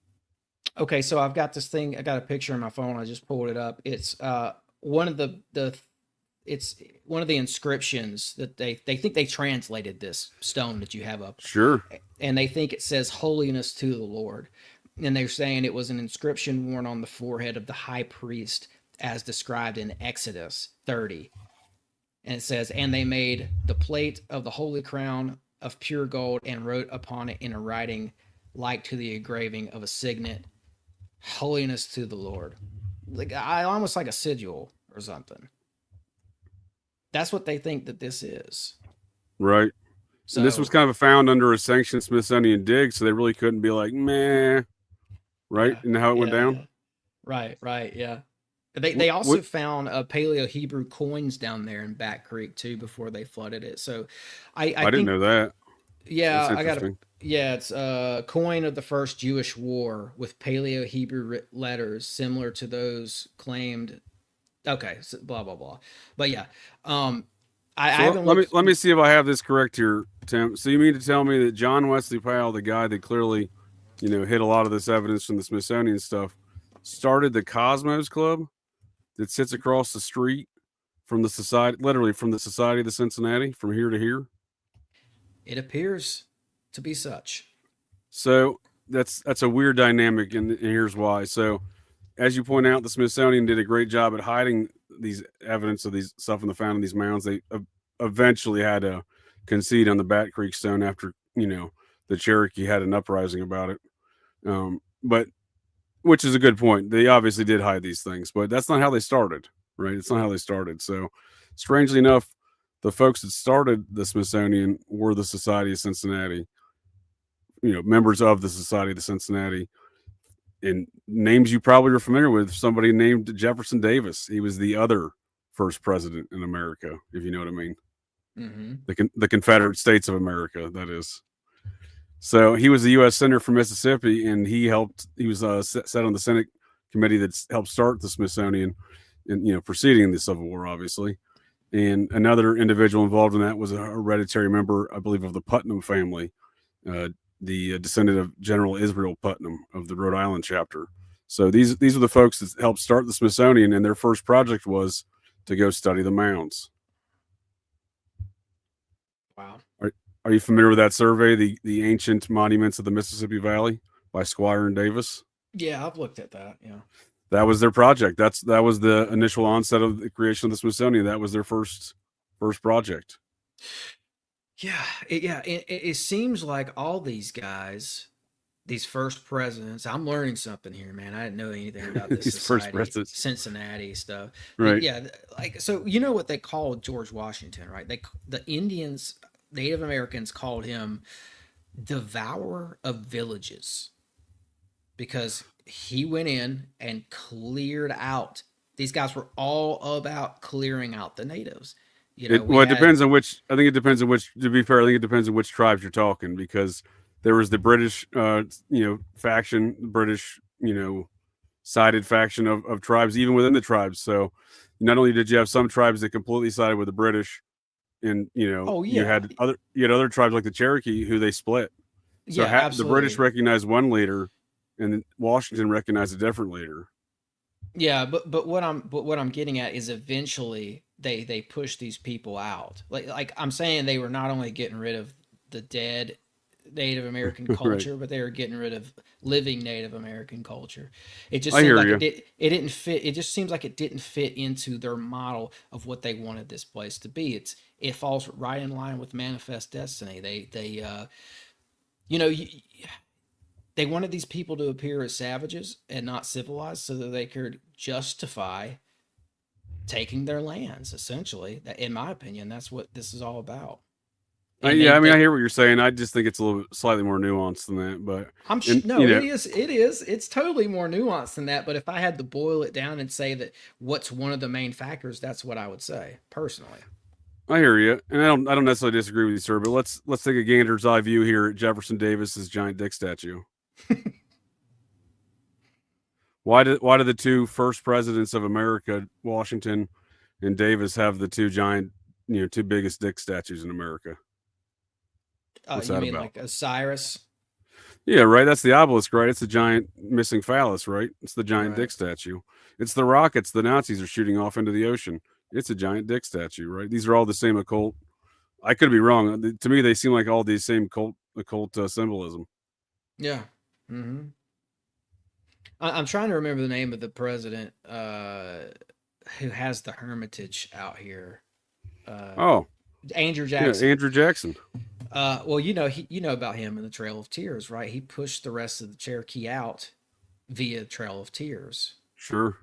Okay, so I've got this thing. I got a picture on my phone. I just pulled it up. It's one of the inscriptions that they think they translated this stone that you have up. Sure. And they think it says "Holiness to the Lord," and they're saying it was an inscription worn on the forehead of the high priest, as described in Exodus 30. And it says, "And they made the plate of the holy crown of pure gold and wrote upon it in a writing like to the engraving of a signet, holiness to the Lord." Like almost like a sigil or something. That's what they think that this is. Right. So and this was kind of found under a sanctioned Smithsonian dig, so they really couldn't be like, meh. Right? Yeah, and how it went down? Right, yeah. They also found Paleo-Hebrew coins down there in Bat Creek too before they flooded it. So I didn't know that. Yeah, it's a coin of the first Jewish war with Paleo-Hebrew letters similar to those claimed Okay, so blah blah blah. But yeah, I So haven't let me looked. let me see if I have this correct here, Tim. So you mean to tell me that John Wesley Powell, the guy that clearly, hid a lot of this evidence from the Smithsonian stuff, started the Cosmos Club that sits across the street from the society, literally from the Society of the Cincinnati, from here to here? It appears to be such. So that's a weird dynamic, and here's why. So, as you point out, the Smithsonian did a great job at hiding these evidence of these stuff in the found in these mounds. They eventually had to concede on the Bat Creek Stone after the Cherokee had an uprising about it. But which is a good point. They obviously did hide these things, but that's not how they started, right? It's not how they started. So, strangely enough, the folks that started the Smithsonian were the Society of Cincinnati. Members of the Society of the Cincinnati, and names you probably are familiar with. Somebody named Jefferson Davis. He was the other first president in America, if you know what I mean. Mm-hmm. The Confederate States of America, that is. So he was the U.S. Senator from Mississippi, and he was set on the Senate committee that helped start the Smithsonian, and preceding the Civil War, obviously. And another individual involved in that was a hereditary member, I believe, of the Putnam family, the descendant of General Israel Putnam of the Rhode Island chapter. So these are the folks that helped start the Smithsonian, and their first project was to go study the mounds. Wow. Are you familiar with that survey, the Ancient Monuments of the Mississippi Valley by Squire and Davis? Yeah, I've looked at that. Yeah. That was their project. That was the initial onset of the creation of the Smithsonian. That was their first project. Yeah, it seems like all these guys, these first presidents. I'm learning something here, man. I didn't know anything about this These first society, presidents. Cincinnati stuff. Right. Yeah, like so. You know what they called George Washington, right? The Indians, Native Americans called him devourer of villages because he went in and cleared out. These guys were all about clearing out the natives. It depends on which. I think it depends on which. To be fair, I think it depends on which tribes you're talking, because there was the British, faction, British, sided faction of tribes, even within the tribes. So, not only did you have some tribes that completely sided with the British, and you had other tribes like the Cherokee who they split. So absolutely. The British recognized one leader, and Washington recognized a different leader. Yeah, but what I'm getting at is eventually they push these people out. Like I'm saying, they were not only getting rid of the dead Native American culture, right, but they were getting rid of living Native American culture. It just seemed like it didn't fit. It just seems like it didn't fit into their model of what they wanted this place to be. It falls right in line with Manifest Destiny. They wanted these people to appear as savages and not civilized so that they could justify taking their lands, essentially. In my opinion, that's what this is all about. I hear what you're saying. I just think it's a little bit slightly more nuanced than that. But it is. It's totally more nuanced than that. But if I had to boil it down and say that what's one of the main factors, that's what I would say, personally. I hear you, and I don't necessarily disagree with you, sir. But let's take a gander's eye view here at Jefferson Davis's giant dick statue. Why did the two first presidents of America, Washington and Davis, have the two giant, two biggest dick statues in America? What's you mean about? Like Osiris? Yeah, right. That's the obelisk, right? It's the giant missing phallus, right? It's the giant dick statue. It's the rockets the Nazis are shooting off into the ocean. It's a giant dick statue, right? These are all the same occult. I could be wrong. To me, they seem like all the same occult symbolism. Yeah. Mm-hmm. I'm trying to remember the name of the president who has the Hermitage out here. Andrew Jackson. Yeah, Andrew Jackson. Well, you know about him in the Trail of Tears, right? He pushed the rest of the Cherokee out via Trail of Tears. Sure.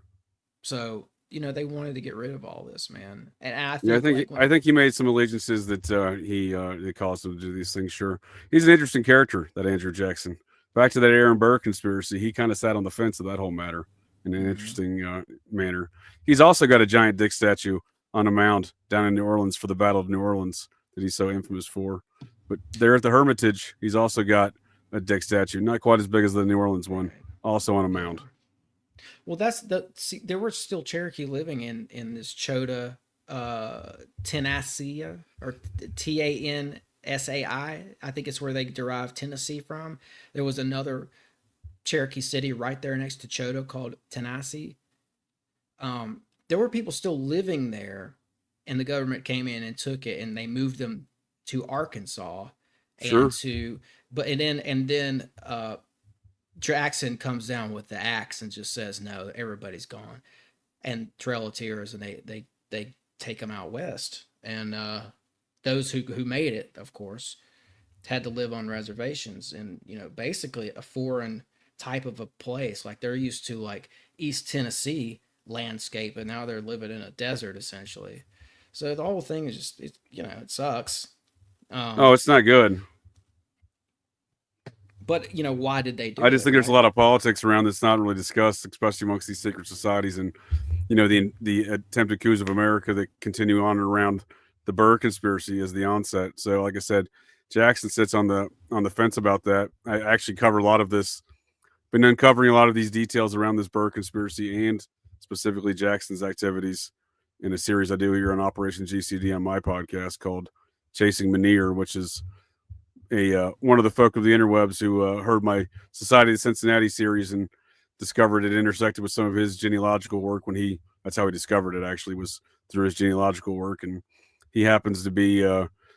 So they wanted to get rid of all this, man. And I think he made some allegiances that they caused him to do these things. Sure, he's an interesting character, that Andrew Jackson. Back to that Aaron Burr conspiracy, he kind of sat on the fence of that whole matter in an interesting manner. He's also got a giant dick statue on a mound down in New Orleans for the Battle of New Orleans that he's so infamous for. But there at the Hermitage, he's also got a dick statue, not quite as big as the New Orleans one, also on a mound. Well, there were still Cherokee living in this Chota, Tennessee, or Tansai. I think it's where they derived Tennessee from. There was another Cherokee city right there next to Chota called Tennessee. There were people still living there, and the government came in and took it, and they moved them to Arkansas, Sure. and then Jackson comes down with the axe and just says, "No, everybody's gone," and Trail of Tears, and they take them out west, and those who made it, of course, had to live on reservations, and basically a foreign type of a place. Like they're used to like East Tennessee landscape, and now they're living in a desert essentially. So the whole thing is just it sucks. It's not good. But why did they do I just it, think there's a right? lot of politics around that's not really discussed, especially amongst these secret societies and the attempted coups of America that continue on around the Burr conspiracy as the onset. So, like I said, Jackson sits on the fence about that. I actually cover a lot of this, been uncovering a lot of these details around this Burr conspiracy and specifically Jackson's activities in a series I do here on Operation GCD on my podcast called Chasing Manir, which is one of the folk of the interwebs who heard my Society of Cincinnati series and discovered it intersected with some of his genealogical work that's how he discovered it, actually, was through his genealogical work. And he happens to be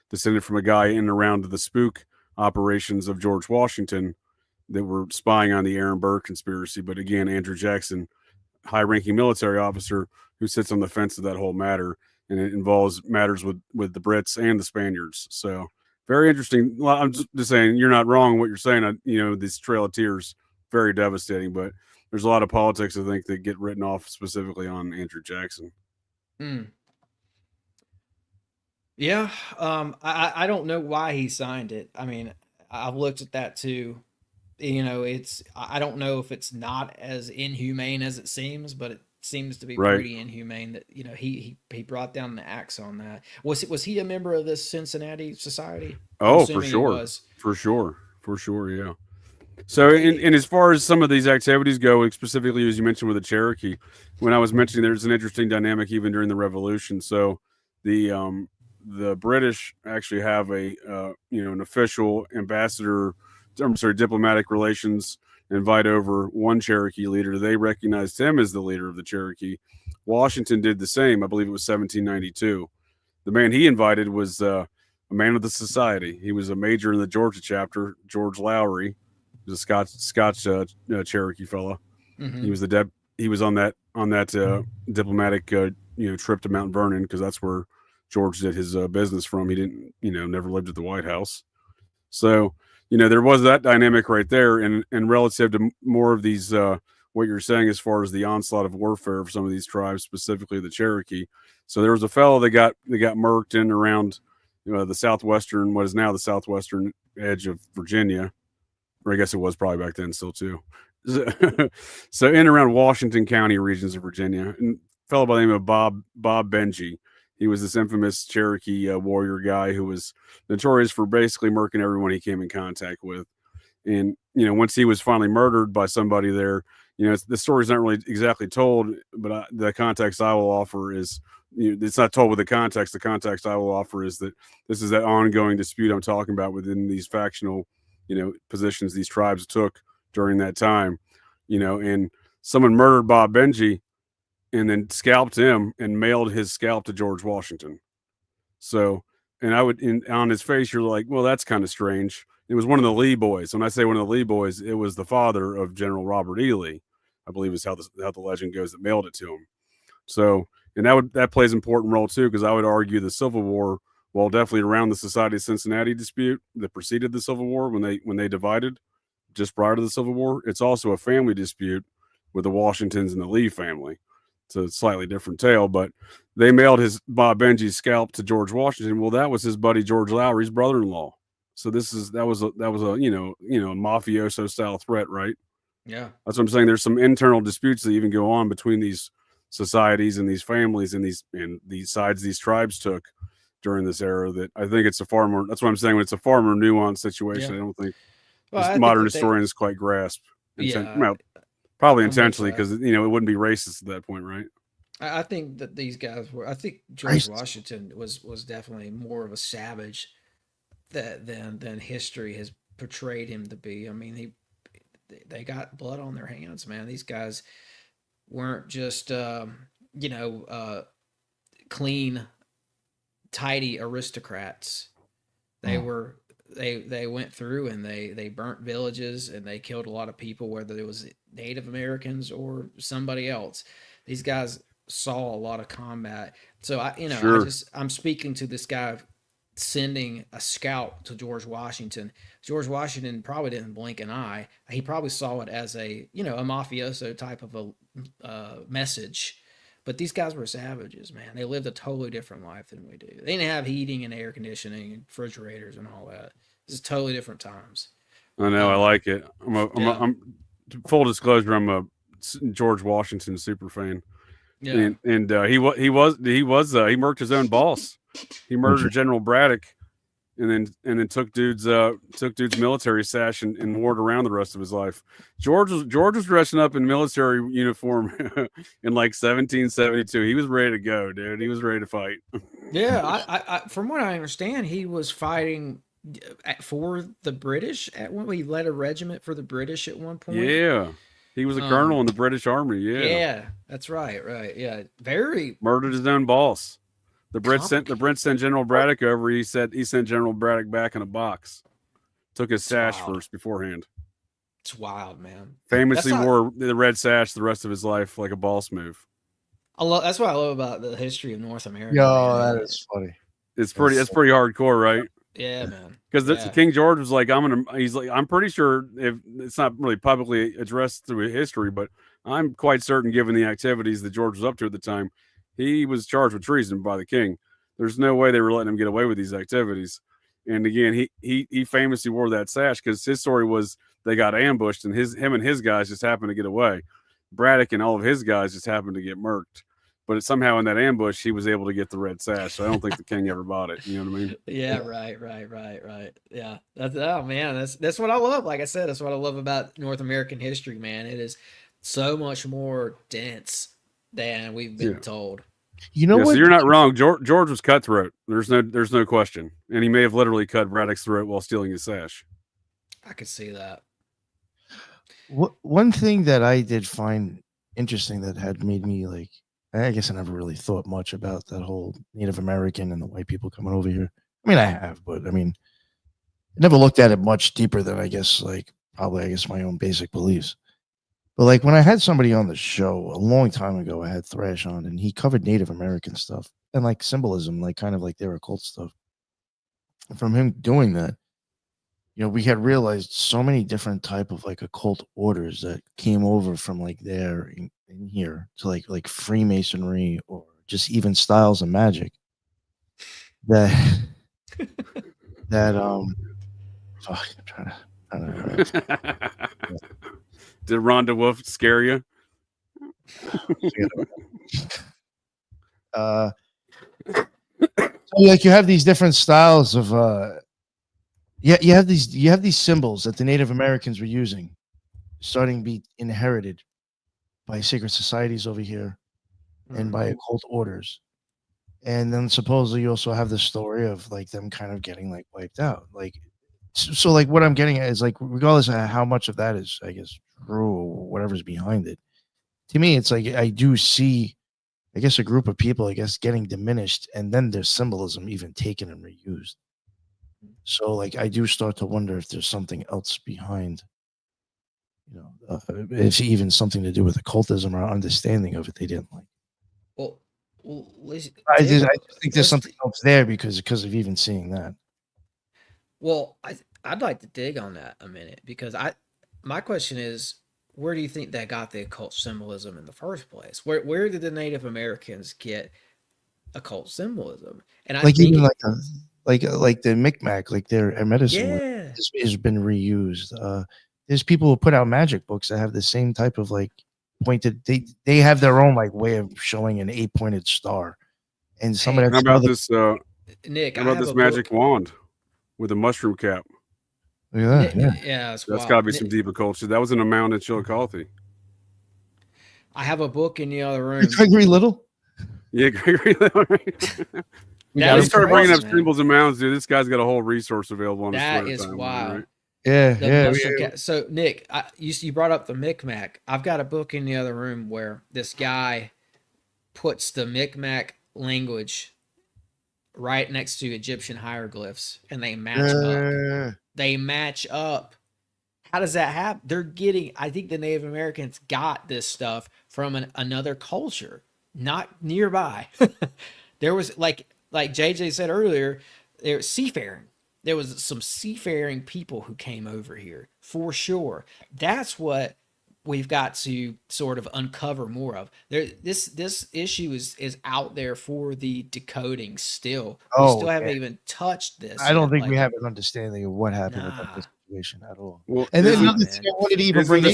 descended from a guy in and around the spook operations of George Washington that were spying on the Aaron Burr conspiracy. But again, Andrew Jackson, high-ranking military officer who sits on the fence of that whole matter, and it involves matters with the Brits and the Spaniards. So very interesting. Well, I'm just saying you're not wrong in what you're saying. This Trail of Tears, very devastating, but there's a lot of politics, I think, that get written off specifically on Andrew Jackson. Yeah. I don't know why he signed it. I mean, I've looked at that too. I don't know if it's not as inhumane as it seems, but it seems to be Right. pretty inhumane that he brought down the axe on that. Was he a member of this Cincinnati society? Oh, for sure. For sure, yeah. So in as far as some of these activities go, specifically as you mentioned with the Cherokee, when I was mentioning there's an interesting dynamic even during the Revolution. So the British actually have an official diplomatic relations, invite over one Cherokee leader. They recognized him as the leader of the Cherokee. Washington did the same. I believe it was 1792. The man he invited was a man of the society. He was a major in the Georgia chapter, George Lowry. He was a Scotch Cherokee fella. Mm-hmm. He was on that diplomatic trip to Mount Vernon, because that's where George did his business from. He didn't never lived at the White House. So there was that dynamic right there, and relative to more of these what you're saying as far as the onslaught of warfare of some of these tribes, specifically the Cherokee. So there was a fellow that got murked in around the southwestern, what is now the southwestern edge of Virginia, or I guess it was probably back then still too. So in around Washington County regions of Virginia, and a fellow by the name of Bob Benji. He was this infamous Cherokee warrior guy who was notorious for basically murking everyone he came in contact with. And once he was finally murdered by somebody there, the story's not really exactly told, but the context I will offer is, it's not told with the context. The context I will offer is that this is that ongoing dispute I'm talking about within these factional, positions these tribes took during that time, and someone murdered Bob Benji and then scalped him and mailed his scalp to George Washington. So, and on his face, you're like, well, that's kind of strange. It was one of the Lee boys. When I say one of the Lee boys, it was the father of General Robert E. Lee, I believe is how the legend goes, that mailed it to him. So, and that plays an important role too, because I would argue the Civil War, well, definitely around the Society of Cincinnati dispute that preceded the Civil War, when they divided just prior to the Civil War, it's also a family dispute with the Washingtons and the Lee family. It's a slightly different tale, but they mailed Bob Benji's scalp to George Washington. Well, that was his buddy George Lowry's brother-in-law. So that was a mafioso style threat, right? Yeah, that's what I'm saying. There's some internal disputes that even go on between these societies and these families and these sides these tribes took during this era. That I think it's a far more. That's what I'm saying. When it's a far more nuanced situation, I don't think modern historians quite grasp. Yeah. Probably I'm with intentionally that. because it wouldn't be racist at that point, right? I think that these guys were. I think George Washington was definitely more of a savage than history has portrayed him to be. I mean, they got blood on their hands, man. These guys weren't just clean, tidy aristocrats. They were they went through and they burnt villages and they killed a lot of people, whether it was Native Americans or somebody else. These guys saw a lot of combat. So Sure. I'm speaking to this guy sending a scout to George Washington. George Washington probably didn't blink an eye. He probably saw it as a mafioso type of a message. But these guys were savages, man. They lived a totally different life than we do. They didn't have heating and air conditioning and refrigerators and all that. This is totally different times. I know. I like it. I'm full disclosure. I'm a George Washington super fan. Yeah. And he murked his own boss. He murdered General Braddock, and then took dude's military sash and wore it around the rest of his life. George was dressing up in military uniform in like 1772. He was ready to go, dude. He was ready to fight. Yeah, I from what I understand, he was fighting for the British at one. He led a regiment for the British at one point. Yeah, he was a colonel in the British Army. Yeah, that's right. Yeah, very murdered his own boss. The Brits sent General Braddock over. He sent General Braddock back in a box. Took his sash first beforehand. It's wild, man. Famously wore the red sash the rest of his life like a boss move. That's what I love about the history of North America. Yo, that is funny. It's pretty hardcore, right? Yeah, man. Because King George was like, I'm pretty sure, if it's not really publicly addressed through history, but I'm quite certain, given the activities that George was up to at the time, he was charged with treason by the king. There's no way they were letting him get away with these activities. And again, he famously wore that sash because his story was they got ambushed and him and his guys just happened to get away. Braddock and all of his guys just happened to get murked. But somehow in that ambush, he was able to get the red sash. So I don't think the king ever bought it. You know what I mean? Yeah, right. Yeah, that's what I love. Like I said, that's what I love about North American history, man. It is so much more dense than we've been told. You know what? So you're not wrong. George was cutthroat. There's no question, and he may have literally cut Braddock's throat while stealing his sash. I could see that. One thing that I did find interesting that had made me like, I guess I never really thought much about that whole Native American and the white people coming over here. I mean, I have, but I mean, I never looked at it much deeper than I guess my own basic beliefs. But like when I had somebody on the show a long time ago, I had Thrash on, and he covered Native American stuff and like symbolism, like kind of like their occult stuff. And from him doing that, we had realized so many different type of like occult orders that came over from like there in here to like Freemasonry or just even styles of magic that fuck, I'm trying to Did Rhonda Wolf scare you? So like you have these different styles of you have these symbols that the Native Americans were using, starting to be inherited by secret societies over here and by occult orders. And then supposedly you also have the story of like them kind of getting like wiped out. Like so like what I'm getting at is like regardless of how much of that is, I guess, true or whatever's behind it, to me it's like I do see, I guess, a group of people, I guess, getting diminished and then their symbolism even taken and reused. So like I do start to wonder if there's something else behind, it's even something to do with occultism or understanding of it they didn't like. Well, I just think there's something else there because of even seeing that. Well, I'd like to dig on that a minute because my question is, where do you think they got the occult symbolism in the first place? Where did the Native Americans get occult symbolism? And I like think even like the Micmac, like their medicine has been reused. There's people who put out magic books that have the same type of like pointed. They have their own like way of showing an 8-pointed star, and some of that. How about this, Nick? How about this magic wand with a mushroom cap? Look at that. Yeah, that's got to be some deep occult shit. That was in a mound in Chillicothe. I have a book in the other room. Gregory Little. Yeah, Gregory. That He is started bringing up crazy, man. symbols and mounds, dude. This guy's got a whole resource available on his That Twitter is timeline, wild. right? Yeah, The yeah. mushroom So Nick, you brought up the Micmac. I've got a book in the other room where this guy puts the Micmac language right next to Egyptian hieroglyphs, and they match up. They match up. How does that happen? They're getting. I think the Native Americans got this stuff from another culture, not nearby. There was like JJ said earlier, there was seafaring. There was some seafaring people who came over here for sure. That's what we've got to sort of uncover more of. This issue is out there for the decoding still. We still haven't even touched this. I don't think we have an understanding of what happened with that situation at all. Well, and then another thing I wanted to even bring up.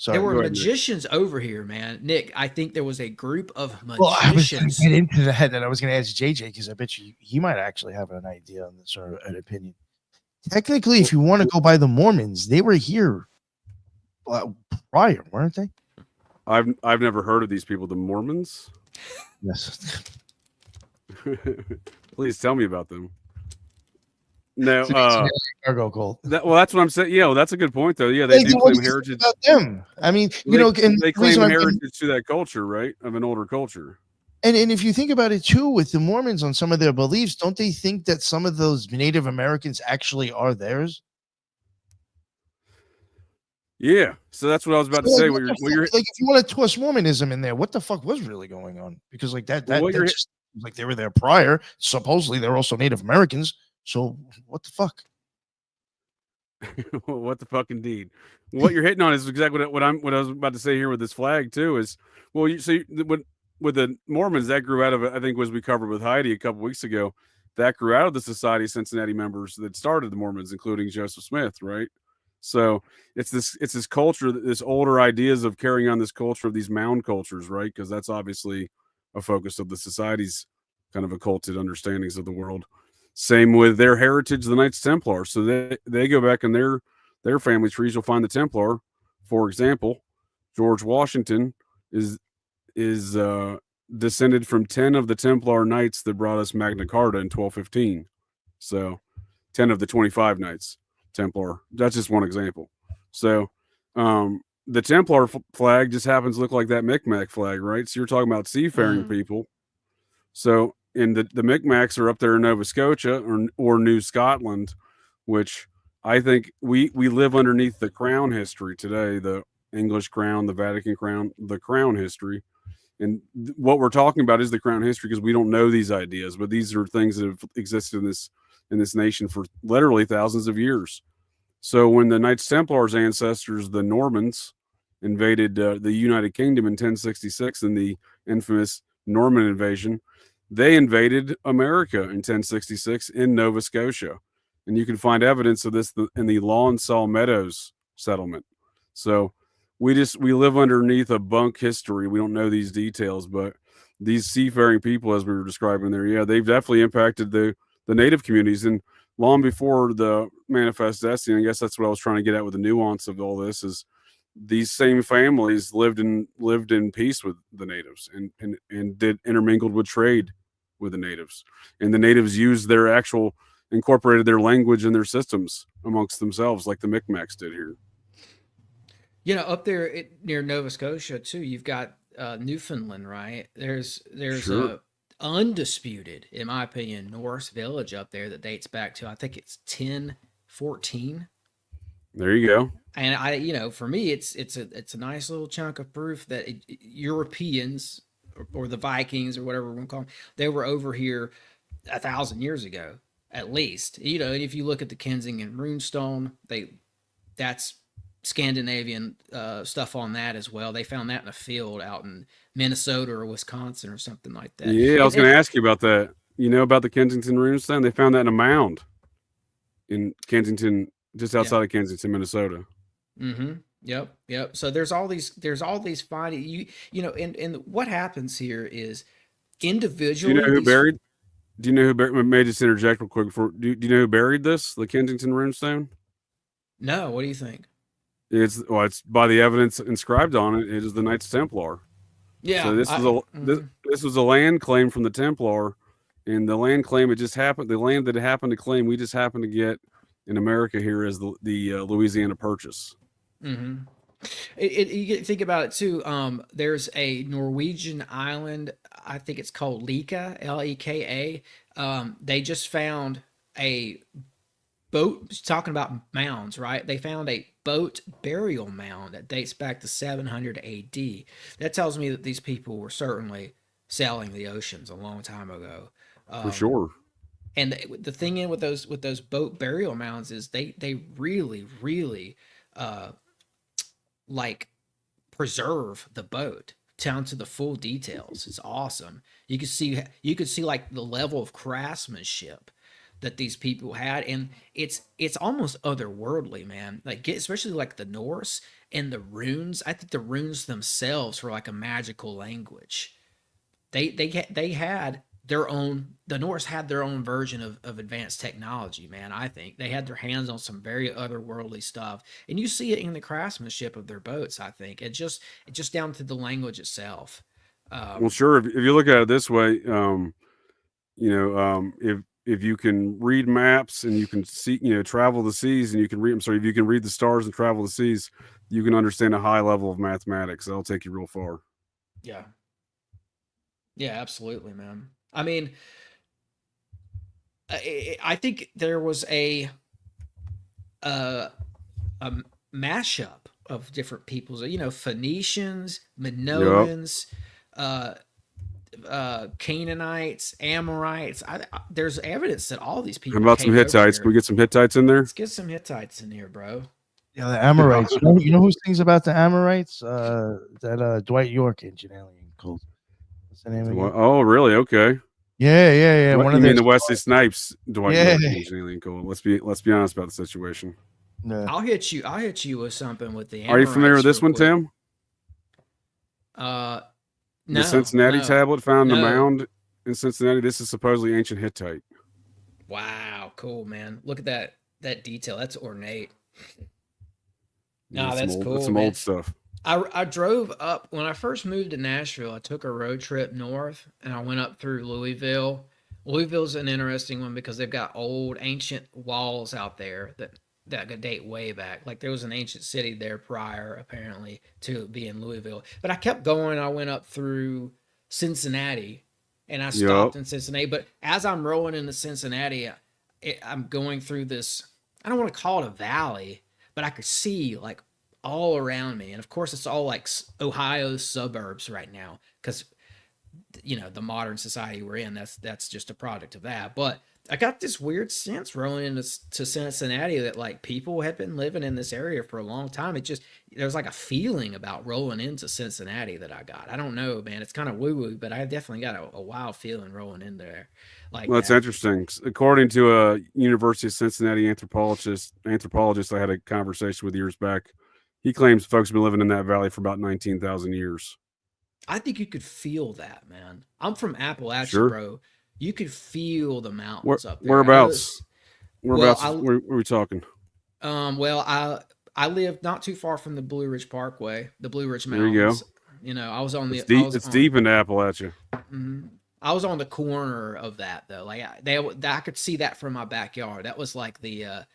There were magicians over here, man. Nick, I think there was a group of magicians. Well, I was going to get into that, and I was going to ask JJ because I bet you he might actually have an idea on this or an opinion. Technically, if you want to go by the Mormons, they were here prior, weren't they? I've never heard of these people, the Mormons. Yes. Please tell me about them. No, cargo cult. That's what I'm saying. Yeah, well, that's a good point, though. Yeah, they do claim heritage about them. I mean, and they claim heritage to that culture, right? Of an older culture. And if you think about it too, with the Mormons on some of their beliefs, don't they think that some of those Native Americans actually are theirs? Yeah, so that's what I was about to say. Like, if you want to toss Mormonism in there, what the fuck was really going on? Because like that just, like they were there prior. Supposedly they're also Native Americans. So what the fuck? What the fuck indeed. What you're hitting on is exactly what I was about to say here with this flag too. Is with the Mormons, that grew out of it. I think was we covered with Heidi a couple weeks ago. That grew out of the Society of Cincinnati members that started the Mormons, including Joseph Smith, right? So it's this culture, this older ideas of carrying on this culture of these mound cultures, right? Because that's obviously a focus of the society's kind of occulted understandings of the world. Same with their heritage, the Knights Templar. So they go back in their family trees. You'll find the Templar, for example, George Washington is descended from 10 of the Templar Knights that brought us Magna Carta in 1215. So 10 of the 25 Knights Templar. That's just one example. So the Templar flag just happens to look like that Micmac flag, right? So you're talking about seafaring people. So and the Micmacs are up there in Nova Scotia or New Scotland, which I think we live underneath the crown history today, the English crown, the Vatican crown, the crown history. And what we're talking about is the crown history because we don't know these ideas, but these are things that have existed in this nation for literally thousands of years. So when the Knights Templars ancestors, the Normans, invaded the United Kingdom in 1066 in the infamous Norman invasion, they invaded America in 1066 in Nova Scotia. And you can find evidence of this in the Lawn Saw Meadows settlement. So we live underneath a bunk history. We don't know these details, but these seafaring people, as we were describing there, yeah, they've definitely impacted the native communities. And long before the Manifest Destiny, I guess that's what I was trying to get at with the nuance of all this, is these same families lived in peace with the natives and did intermingled with trade with the natives. And the natives used incorporated their language and their systems amongst themselves, like the Micmacs did here. You know, up there near Nova Scotia too, you've got Newfoundland, right? There's a undisputed, in my opinion, Norse village up there that dates back to, I think it's 1014. There you go. And for me, it's a nice little chunk of proof that Europeans or the Vikings or whatever we want to call them, they were over here 1,000 years ago, at least. And if you look at the Kensington runestone, that's Scandinavian stuff on that as well. They found that in a field out in Minnesota or Wisconsin or something like that. Yeah, I was going to ask you about that. You know about the Kensington runestone? They found that in a mound in Kensington, just outside of Kensington, Minnesota. Mm-hmm. Yep. So there's all these findings. And what happens here is individually. Do you know who buried? Do you know who buried? May I just interject real quick? Do you know who buried this? The Kensington runestone? No. What do you think? It's by the evidence inscribed on it. It is the Knights Templar. Yeah. So this was a land claim from the Templar, and the land claim it just happened. The land that it happened to claim, we just happened to get in America here as the Louisiana Purchase. Mm-hmm. You think about it too. There's a Norwegian island. I think it's called Leka, Leka. They just found a boat. Talking about mounds, right? They found a boat burial mound that dates back to 700 AD. That tells me that these people were certainly sailing the oceans a long time ago. For sure. And the thing with those boat burial mounds is they really like preserve the boat down to the full details. It's awesome. You could see like the level of craftsmanship that these people had, and it's almost otherworldly, man. Like especially like the Norse and the runes. I think the runes themselves were like a magical language. They had their own. The Norse had their own version of advanced technology, man. I think they had their hands on some very otherworldly stuff, and you see it in the craftsmanship of their boats. I think it's just down to the language itself. Well, sure. If you look at it this way, if you can read maps and you can see, travel the seas and you can read. I'm sorry, if you can read the stars and travel the seas, you can understand a high level of mathematics. That'll take you real far. Yeah. Yeah, absolutely, man. I mean, I think there was a mashup of different peoples. Phoenicians, Minoans, Canaanites, Amorites. There's evidence that all these people. How about some Hittites? Can we get some Hittites in there? Let's get some Hittites in here, bro. Yeah, the Amorites. You know who sings about the Amorites? That Dwight York Ancient Alien Cult. What's the name again? Oh, really? Okay. Yeah. What, One you of mean the Wesley Snipes Dwight Yeah. York Ancient Alien Cult? Let's be honest about the situation. Yeah. I'll hit you with something with the Amorites. Are you familiar with this one, Tim? No. The Cincinnati tablet found in the No. mound in Cincinnati. This is supposedly ancient Hittite. Wow, cool, man. Look at that detail. That's ornate. Yeah, No, that's cool. That's some old stuff. I drove up when I first moved to Nashville. I took a road trip north and I went up through Louisville. Louisville's an interesting one because they've got old ancient walls out there that could date way back. Like there was an ancient city there prior, apparently, to being Louisville. But I kept going. I went up through Cincinnati, and I stopped in Cincinnati. But as I'm rolling into Cincinnati, I'm going through this. I don't want to call it a valley, but I could see like all around me, and of course, it's all like Ohio suburbs right now because the modern society we're in. That's just a product of that, but. I got this weird sense rolling into Cincinnati that like people had been living in this area for a long time. There's like a feeling about rolling into Cincinnati that I got. I don't know, man. It's kind of woo-woo, but I definitely got a wild feeling rolling in there. Like that's interesting. According to a University of Cincinnati anthropologist I had a conversation with years back, he claims folks have been living in that valley for about 19,000 years. I think you could feel that, man. I'm from Appalachia, sure. Bro. You could feel the mountains up there. Whereabouts? Where are we talking? Well, I live not too far from the Blue Ridge Parkway, the Blue Ridge Mountains. There you go. I was on the. It's deep into Appalachia. Mm-hmm. I was on the corner of that though. Like I could see that from my backyard. That was like the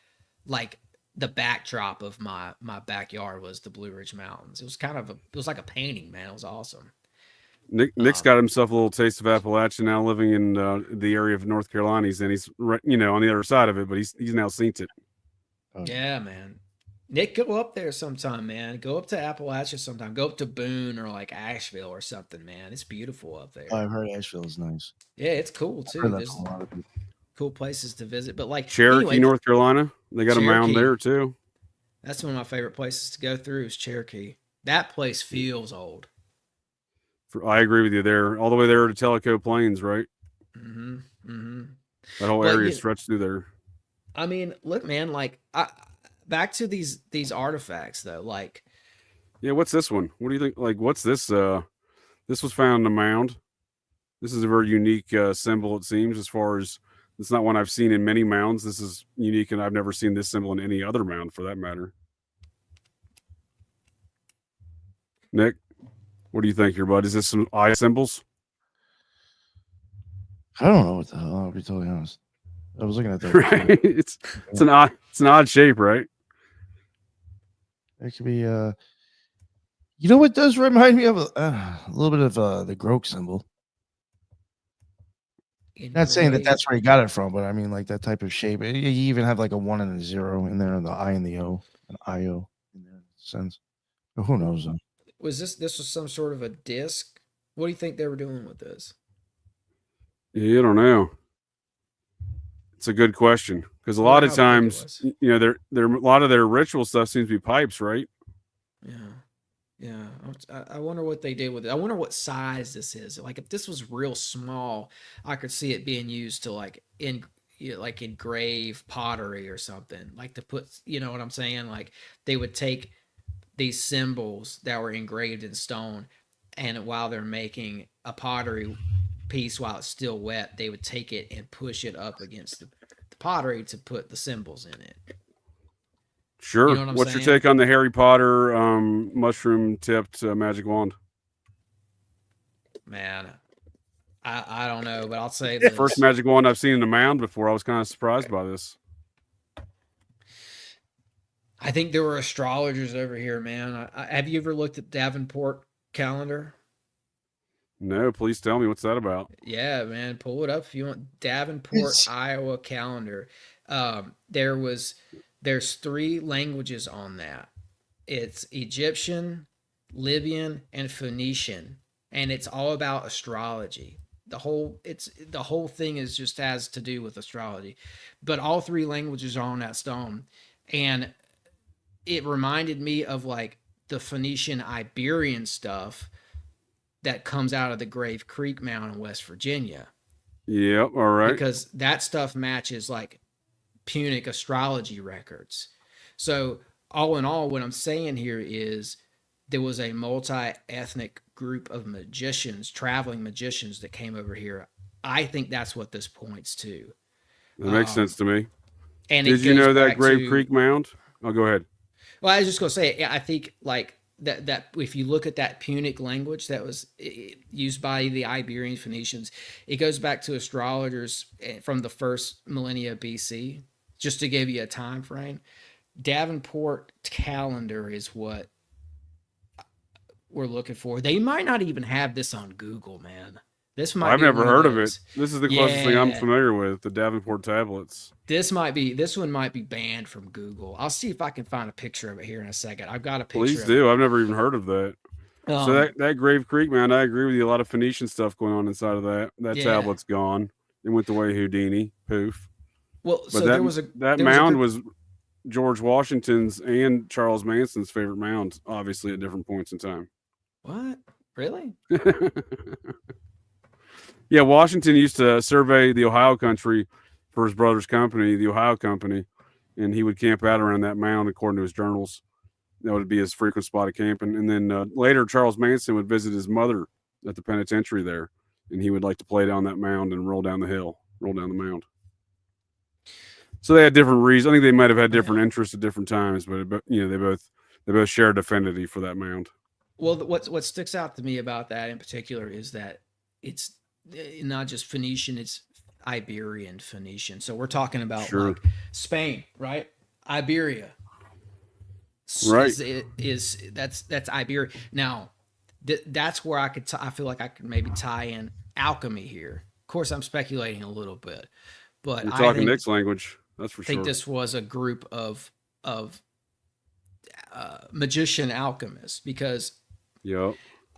backdrop of my backyard was the Blue Ridge Mountains. It was like a painting, man. It was awesome. Nick's got himself a little taste of Appalachia now, living in the area of North Carolina. He's on the other side of it, but he's now seen it. Yeah, man. Nick, go up there sometime, man. Go up to Appalachia sometime. Go up to Boone or like Asheville or something, man. It's beautiful up there. I've heard Asheville is nice. Yeah, it's cool too. There's a lot of people. Cool places to visit, but like Cherokee, North Carolina, they got Cherokee, a mound there too. That's one of my favorite places to go through is Cherokee. That place feels old. I agree with you there. All the way there to Tellico Plains, right? Mm-hmm. Mm-hmm. That whole area stretched through there. I mean, look, man. Like, back to these artifacts, though. Like, yeah. What's this one? What do you think? Like, what's this? This was found in a mound. This is a very unique symbol. It seems, as far as it's not one I've seen in many mounds. This is unique, and I've never seen this symbol in any other mound, for that matter. Nick, what do you think here, bud? Is this some eye symbols? I don't know what the hell. I'll be totally honest. I was looking at that. Right? It's an odd shape, right? It could be. You know what does remind me of a little bit of the Grok symbol. Not saying that that's where he got it from, but I mean like that type of shape. You even have like a 1 and a 0 in there, and the I and the O, an IO in there sense. But who knows? Was this was some sort of a disc? What do you think they were doing with this? Yeah, I don't know. It's a good question because a lot of times, you know, a lot of their ritual stuff seems to be pipes, right? Yeah. I wonder what they did with it. I wonder what size this is. Like if this was real small, I could see it being used to like engrave pottery or something. Like to put, you know what I'm saying? Like they would take these symbols that were engraved in stone, and while they're making a pottery piece while it's still wet, they would take it and push it up against the pottery to put the symbols in it. Sure. You know What's your take on the Harry Potter mushroom tipped magic wand? Man, I don't know, but I'll say this. First magic wand I've seen in the mound before. I was kind of surprised by this. I think there were astrologers over here, man. Have you ever looked at Davenport calendar? No, please tell me, what's that about? Yeah, man, pull it up if you want. Davenport, Iowa calendar. There's 3 languages on that. It's Egyptian, Libyan, and Phoenician, and it's all about astrology. The whole thing is just has to do with astrology, but all 3 languages are on that stone, and it reminded me of like the Phoenician Iberian stuff that comes out of the Grave Creek Mound in West Virginia. Yep, all right. Because that stuff matches like Punic astrology records. So all in all, what I'm saying here is there was a multi-ethnic group of magicians, traveling magicians that came over here. I think that's what this points to. That makes sense to me. And did you know that Grave Creek Mound? Oh, go ahead. Well, I was just going to say, I think like that if you look at that Punic language that was used by the Iberian Phoenicians, it goes back to astrologers from the first millennia BC. Just to give you a time frame, Davenport calendar is what we're looking for. They might not even have this on Google, man. I've never heard of it. This is the closest thing I'm familiar with, the Davenport tablets. This one might be banned from Google. I'll see if I can find a picture of it here in a second. I've got a picture. Please do. I've never even heard of that. So that Grave Creek, man, I agree with you. A lot of Phoenician stuff going on inside of that. That tablet's gone. It went the way Houdini. Poof. Well, but so that mound was George Washington's and Charles Manson's favorite mound, obviously at different points in time. What? Really? Yeah, Washington used to survey the Ohio country for his brother's company, the Ohio Company, and he would camp out around that mound according to his journals. That would be his frequent spot of camping. And then later, Charles Manson would visit his mother at the penitentiary there, and he would like to play down that mound and roll down the mound. So they had different reasons. I think they might have had different interests at different times, but you know, they both shared affinity for that mound. Well, what sticks out to me about that in particular is that it's not just Phoenician, it's Iberian Phoenician. So we're talking about like Spain, right? Iberia, right? That's Iberia. Now, that's where I feel like I could maybe tie in alchemy here. Of course, I'm speculating a little bit, but you're talking Nick's language. That's for sure. I think this was a group of magician alchemists because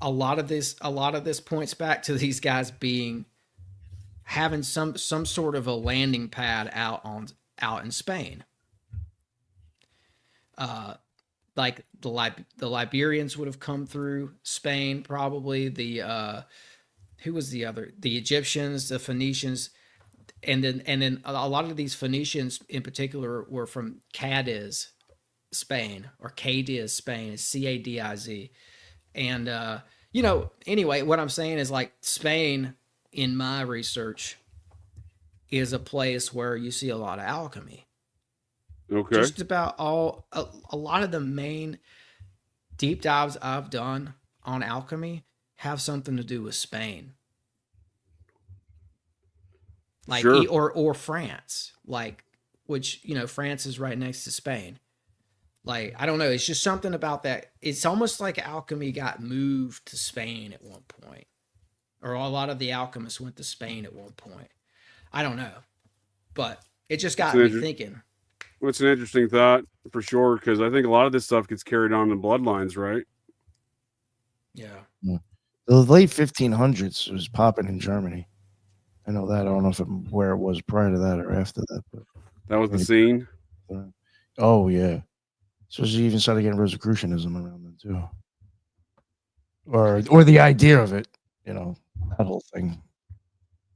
a lot of this points back to these guys having some sort of a landing pad out in Spain. Like the Liberians would have come through Spain, probably who was the other? The Egyptians, the Phoenicians. And then a lot of these Phoenicians in particular were from Cadiz, Spain, or Cadiz, Spain. It's Cadiz. And, anyway, what I'm saying is like Spain, in my research, is a place where you see a lot of alchemy. Okay. Just about a lot of the main deep dives I've done on alchemy have something to do with Spain, like Sure. or France, like, which, you know, France is right next to Spain. Like, I don't know, it's just something about that. It's almost like alchemy got moved to Spain at one point, or a lot of the alchemists went to Spain at one point. I don't know, but it just got me thinking. Well, it's an interesting thought for sure, because I think a lot of this stuff gets carried on in bloodlines, right? Yeah. The late 1500s was popping in Germany. I know that. I don't know where it was prior to that or after that, but that was the scene. Oh yeah. So you even started getting Rosicrucianism around then too, or the idea of it. You know, that whole thing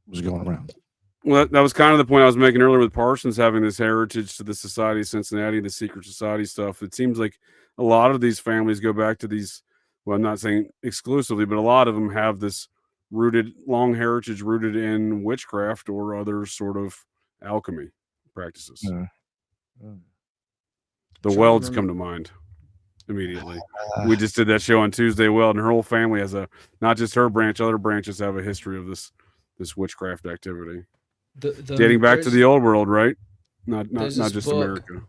was going around. Well, that was kind of the point I was making earlier with Parsons having this heritage to the Society of Cincinnati, the secret society stuff. It seems like a lot of these families go back to these. Well, I'm not saying exclusively, but a lot of them have this long heritage rooted in witchcraft or other sort of alchemy practices. The Welds come to mind immediately. We just did that show on Tuesday. Weld, and her whole family has not just her branch, other branches have a history of this witchcraft activity. Dating back to the old world, right? Not just America.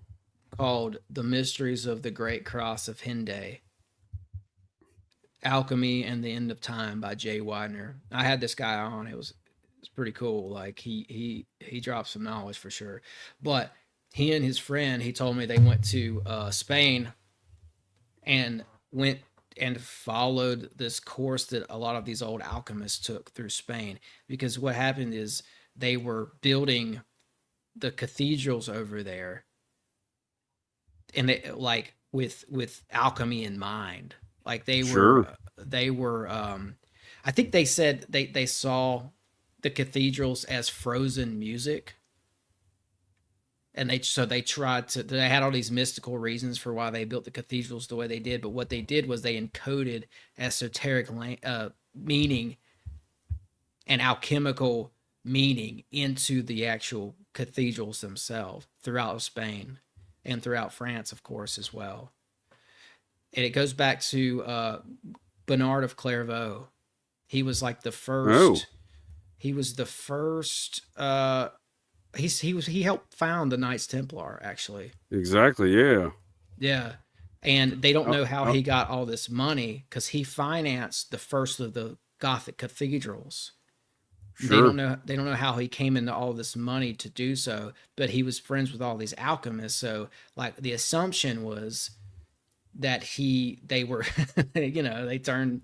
Called The Mysteries of the Great Cross of Henday. Alchemy and the End of Time by Jay Widener. I had this guy on. It was pretty cool. Like he dropped some knowledge for sure. But he and his friend, he told me they went to Spain and went and followed this course that a lot of these old alchemists took through Spain. Because what happened is they were building the cathedrals over there, and they like with alchemy in mind. Like they were I think they said they saw the cathedrals as frozen music. And they had all these mystical reasons for why they built the cathedrals the way they did. But what they did was they encoded esoteric meaning and alchemical meaning into the actual cathedrals themselves throughout Spain and throughout France, of course, as well. And it goes back to Bernard of Clairvaux. He was like the first. He was the first. He helped found the Knights Templar, actually. Exactly. Yeah. Yeah, and they don't know how he got all this money because he financed the first of the Gothic cathedrals. Sure. They don't know how he came into all this money to do so, but he was friends with all these alchemists. So, like, the assumption was that they were, they turned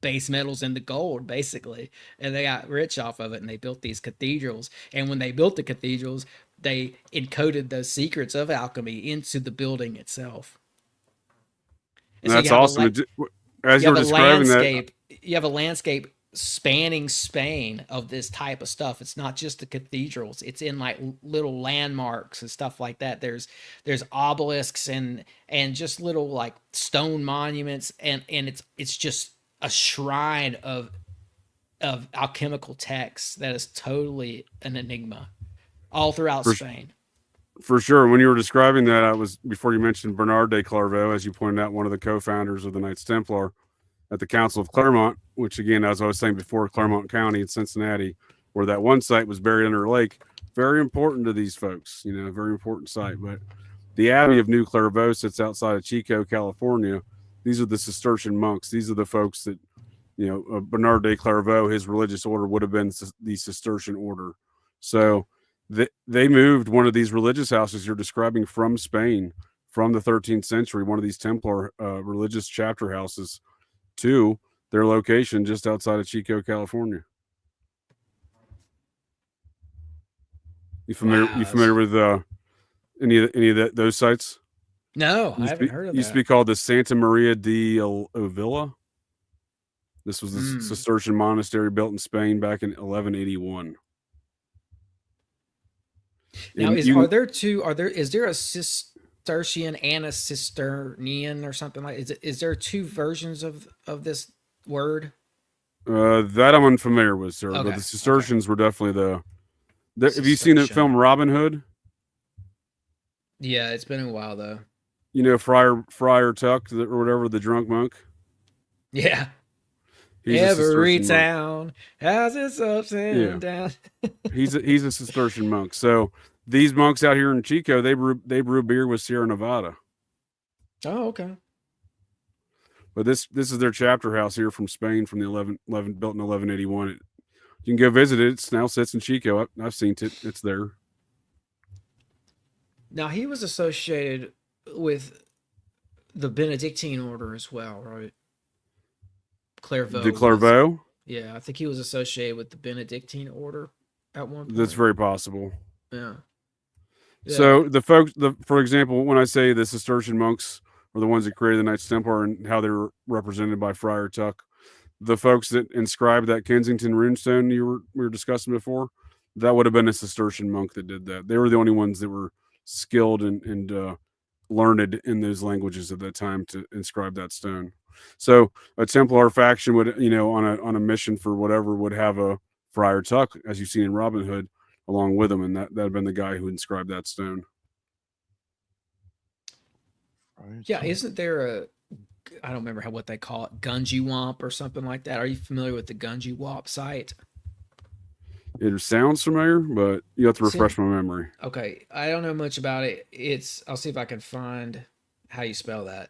base metals into gold, basically, and they got rich off of it, and they built these cathedrals. And when they built the cathedrals, they encoded those secrets of alchemy into the building itself. And that's awesome. As you're describing that, you have a landscape spanning Spain of this type of stuff. It's not just the cathedrals. It's in like little landmarks and stuff like that. There's obelisks and just little like stone monuments, and it's just a shrine of alchemical texts that is totally an enigma all throughout Spain. For sure. When you were describing that, I was, before you mentioned Bernard de Clairvaux, as you pointed out, one of the co-founders of the Knights Templar at the Council of Claremont, which again, as I was saying before, Claremont County in Cincinnati, where that one site was buried under a lake. Very important to these folks, very important site. But the Abbey of New Clairvaux sits outside of Chico, California. These are the Cistercian monks. These are the folks that, Bernard de Clairvaux, his religious order would have been the Cistercian order. So they moved one of these religious houses you're describing from Spain, from the 13th century, one of these Templar religious chapter houses, to their location just outside of Chico, California. You familiar with any of those sites? No, I haven't heard of that. Used to be called the Santa Maria de Ovilla. This was the Cistercian monastery built in Spain back in 1181. Now, is there a Cistercian and a Cisternian or something like? Is there two versions of this word? That I'm unfamiliar with, sir. Okay. But the Cistercians were definitely have you seen the film Robin Hood? Yeah, it's been a while though. Friar Tuck or whatever, the drunk monk. Yeah. He's a Every Cistercian monk. town has its ups and downs. He's a Cistercian monk. So these monks out here in Chico, they brew beer with Sierra Nevada. Oh, okay. But this is their chapter house here from Spain, from the 11 built in 1181. You can go visit it. It now sits in Chico. I've seen it. It's there. Now he was associated with the Benedictine order as well, right? Clairvaux. The Clairvaux? Yeah, I think he was associated with the Benedictine order at one point. That's very possible. Yeah. So the folks, for example, when I say the Cistercian monks are the ones that created the Knights Templar and how they were represented by Friar Tuck, the folks that inscribed that Kensington runestone we were discussing before, that would have been a Cistercian monk that did that. They were the only ones that were skilled and learned in those languages at that time to inscribe that stone. So a Templar faction would, on a mission for whatever, would have a Friar Tuck, as you've seen in Robin Hood, along with him, and that'd been the guy who inscribed that stone. Yeah, isn't there I don't remember what they call it, Gunji Womp or something like that? Are you familiar with the Gunji Womp site? It sounds familiar, but you have to refresh my memory. Okay, I don't know much about it. I'll see if I can find how you spell that.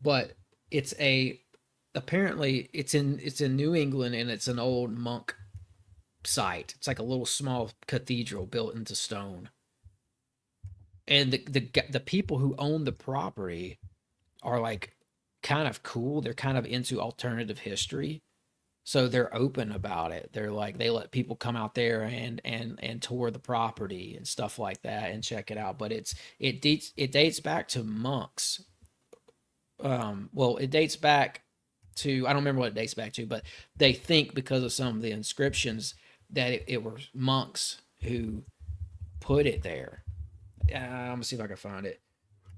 But apparently it's in New England, and it's an old monk site. It's like a little small cathedral built into stone. And the people who own the property are like kind of cool. They're kind of into alternative history. So they're open about it. They're like, they let people come out there and tour the property and stuff like that and check it out. But it dates back to monks. Well, it dates back to, I don't remember what it dates back to, but they think because of some of the inscriptions that it were monks who put it there. I'm gonna see if I can find it.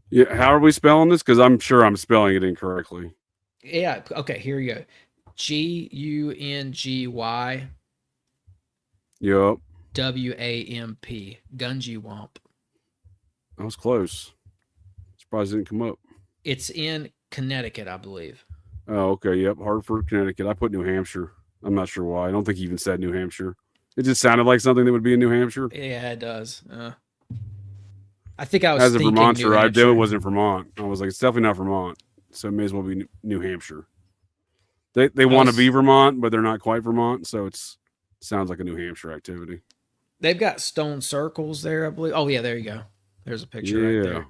Yeah, how are we spelling this? Because I'm sure I'm spelling it incorrectly. Yeah. Okay. Here you go. Gungy. Yep. WAMP. Gunji Womp. I was close. Surprised it didn't come up. It's in Connecticut, I believe. Oh, okay. Yep. Hartford, Connecticut. I put New Hampshire. I'm not sure why. I don't think he even said New Hampshire. It just sounded like something that would be in New Hampshire. Yeah, it does. I think I was as a thinking Vermonter. I knew it wasn't Hampshire. Vermont. I was like, it's definitely not Vermont. So it may as well be New Hampshire. They want to be Vermont, but they're not quite Vermont. So it sounds like a New Hampshire activity. They've got stone circles there, I believe. Oh yeah, there you go. There's a picture right there.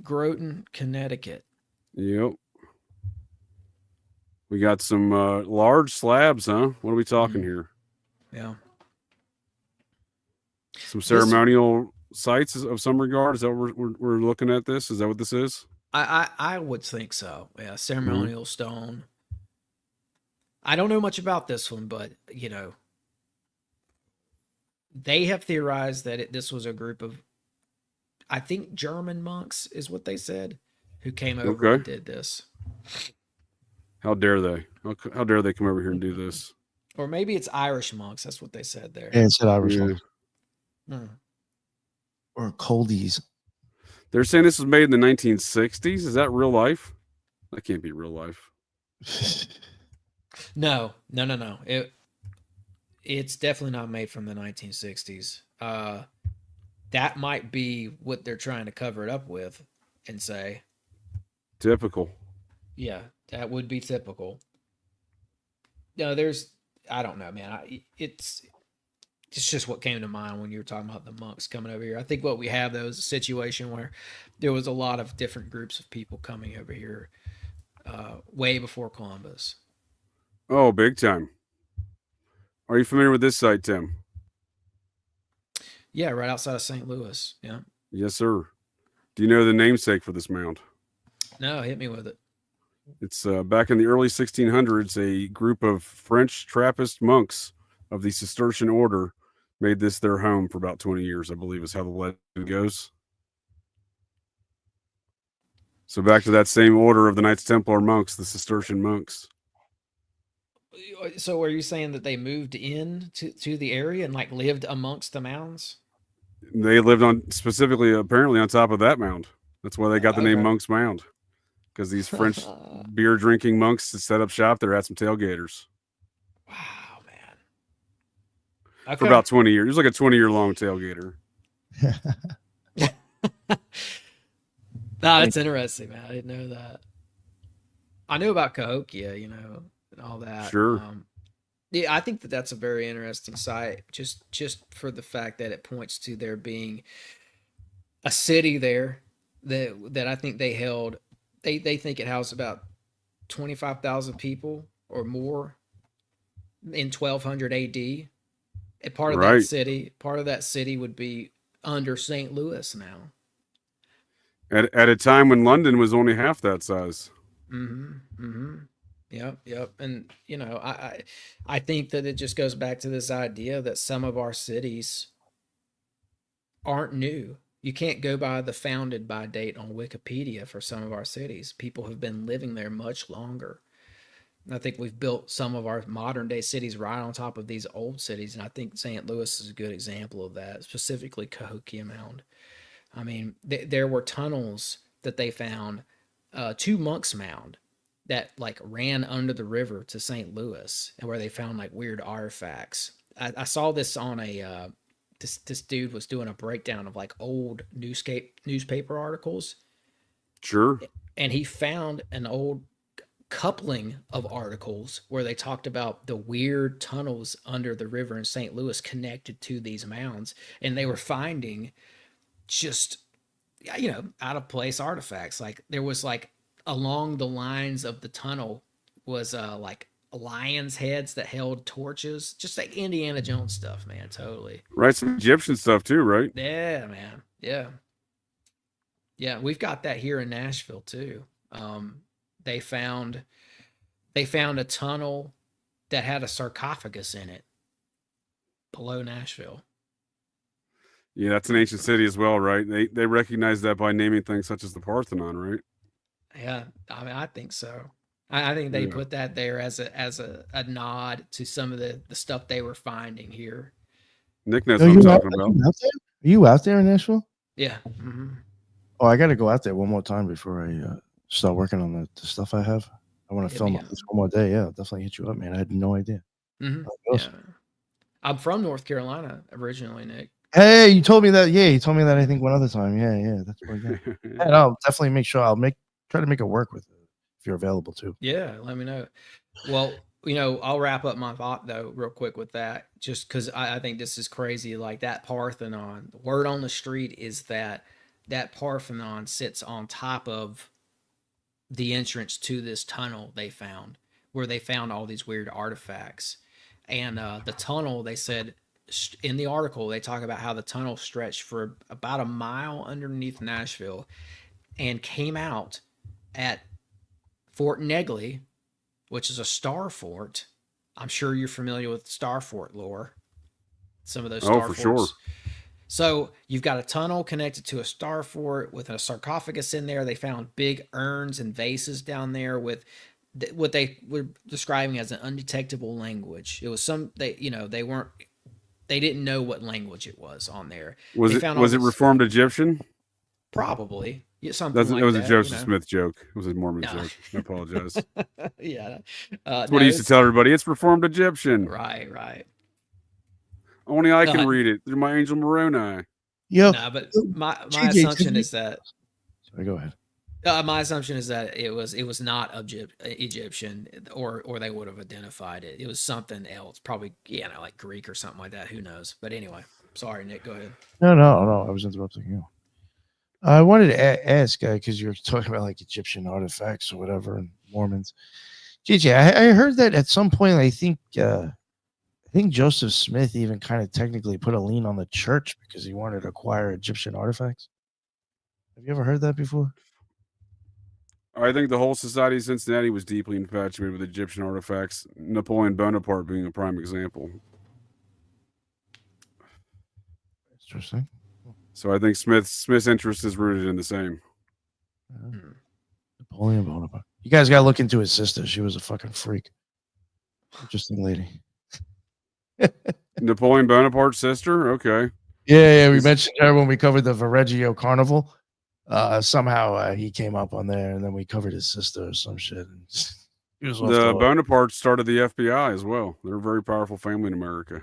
Groton, Connecticut. Yep. We got some large slabs, huh? What are we talking here? Yeah. Some ceremonial sites of some regard. Is that what we're looking at this? Is that what this is? I would think so. Yeah, ceremonial stone. I don't know much about this one, but they have theorized that this was a group of, I think, German monks is what they said, who came over and did this. How dare they? How dare they come over here and do this? Or maybe it's Irish monks. That's what they said there. Yeah, it said Irish monks. Or coldies. They're saying this was made in the 1960s. Is that real life? That can't be real life. No. It's definitely not made from the 1960s. That might be what they're trying to cover it up with and say. Typical. Yeah, that would be typical. No, I don't know, man. It's just what came to mind when you were talking about the monks coming over here. I think what we have, though, is a situation where there was a lot of different groups of people coming over here way before Columbus. Oh, big time. Are you familiar with this site, Tim? Yeah, right outside of St. Louis. Yeah. Yes, sir. Do you know the namesake for this mound? No, hit me with it. It's back in the early 1600s, a group of French Trappist monks of the Cistercian order made this their home for about 20 years, I believe is how the legend goes. So back to that same order of the Knights Templar monks, the Cistercian monks. So are you saying that they moved in to the area and like lived amongst the mounds? They lived on, specifically, apparently on top of that mound. That's why they got the name Monk's Mound. because these French beer drinking monks that set up shop there had some tailgaters. Wow, man. Okay. For about 20 years. It was like a 20-year long tailgater. No, that's interesting, man. I didn't know that. I knew about Cahokia, and all that. Sure. Yeah, I think that's a very interesting site, just for the fact that it points to there being a city there that I think they held. They think it housed about 25,000 people or more in 1200 AD. And part of that city would be under St. Louis now. At a time when London was only half that size. Yep. And I think that it just goes back to this idea that some of our cities aren't new. You can't go by the founded by date on Wikipedia for some of our cities. People have been living there much longer. And I think we've built some of our modern day cities right on top of these old cities. And I think St. Louis is a good example of that, specifically Cahokia Mound. I mean, there were tunnels that they found to Monk's Mound that like ran under the river to St. Louis, and where they found like weird artifacts. I saw this on a this dude was doing a breakdown of like old newspaper articles. Sure. And he found an old coupling of articles where they talked about the weird tunnels under the river in St. Louis connected to these mounds, and they were finding just out of place artifacts. Like there was like along the lines of the tunnel was like lions' heads that held torches, just like Indiana Jones stuff, man. Totally right. Some Egyptian stuff too, right? Yeah, man. Yeah, we've got that here in Nashville too. They found a tunnel that had a sarcophagus in it below Nashville. Yeah, that's an ancient city as well, right? They recognize that by naming things such as the Parthenon, right? Yeah, I mean, I think so. I think they put that there as a nod to some of the stuff they were finding here. Nick knows what I'm talking about. Are you out there in Nashville? Yeah. Mm-hmm. Oh, I got to go out there one more time before I start working on the stuff I have. I want to film this one more day. Yeah, I'll definitely hit you up, man. I had no idea. Mm-hmm. Yeah. I'm from North Carolina originally, Nick. Hey, you told me that. Yeah, you told me that. I think one other time. Yeah, that's what I got. And I'll definitely make sure try to make it work with it if you're available too. Yeah, let me know. Well, I'll wrap up my thought though real quick with that, just because I think this is crazy. Like that Parthenon, the word on the street is that Parthenon sits on top of the entrance to this tunnel they found, where they found all these weird artifacts. And the tunnel, they said in the article, they talk about how the tunnel stretched for about a mile underneath Nashville and came out at Fort Negley, which is a star fort. I'm sure you're familiar with star fort lore. Some of those star forts. Sure. So you've got a tunnel connected to a star fort with a sarcophagus in there. They found big urns and vases down there with what they were describing as an undetectable language. It was they didn't know what language it was on there. Was it Reformed Egyptian? Probably. Yeah, something like that. It was a Joseph Smith joke. It was a Mormon joke. I apologize. Yeah. That's what he used to tell everybody. It's Reformed Egyptian. Right. Only I can read it through my angel Moroni. Yeah. No, but my assumption is that. Sorry, go ahead. My assumption is that it was not Egyptian, or they would have identified it. It was something else, probably like Greek or something like that. Who knows? But anyway, sorry, Nick. Go ahead. No. I was interrupting you. I wanted to ask because you're talking about like Egyptian artifacts or whatever and Mormons. JJ, I heard that at some point. I think Joseph Smith even kind of technically put a lien on the church because he wanted to acquire Egyptian artifacts. Have you ever heard that before? I think the whole society of Cincinnati was deeply infatuated with Egyptian artifacts, Napoleon Bonaparte being a prime example. Interesting. So I think Smith's interest is rooted in the same. Napoleon Bonaparte. You guys got to look into his sister. She was a fucking freak. Interesting lady. Napoleon Bonaparte's sister? Okay. Yeah. We mentioned her when we covered the Viareggio Carnival. Somehow he came up on there, and then we covered his sister or some shit. And he was off The the hook. Bonapartes started the FBI as well. They're a very powerful family in America.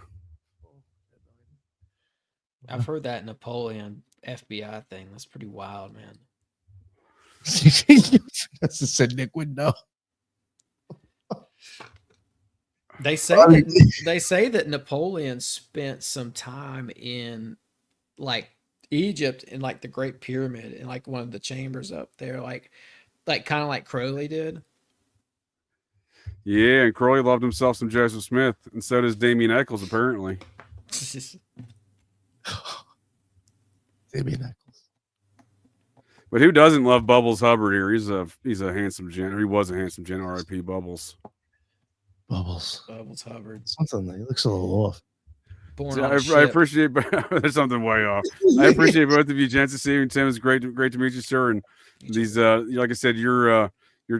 I've heard that Napoleon FBI thing. That's pretty wild, man. That's said Nick would know. They say that Napoleon spent some time in like Egypt in like the Great Pyramid in like one of the chambers up there, like kind of like Crowley did. Yeah, and Crowley loved himself some Joseph Smith, and so does Damien Eccles, apparently. Damien Eccles. But who doesn't love Bubbles Hubbard here? He's a handsome gent. He was a handsome gent. R.I.P. Bubbles. Bubbles Hubbard. Something. He looks a little off. I appreciate. There's something way off. I appreciate both of you, gents. See you, and Tim. It's great to meet you, sir. And these, like I said, your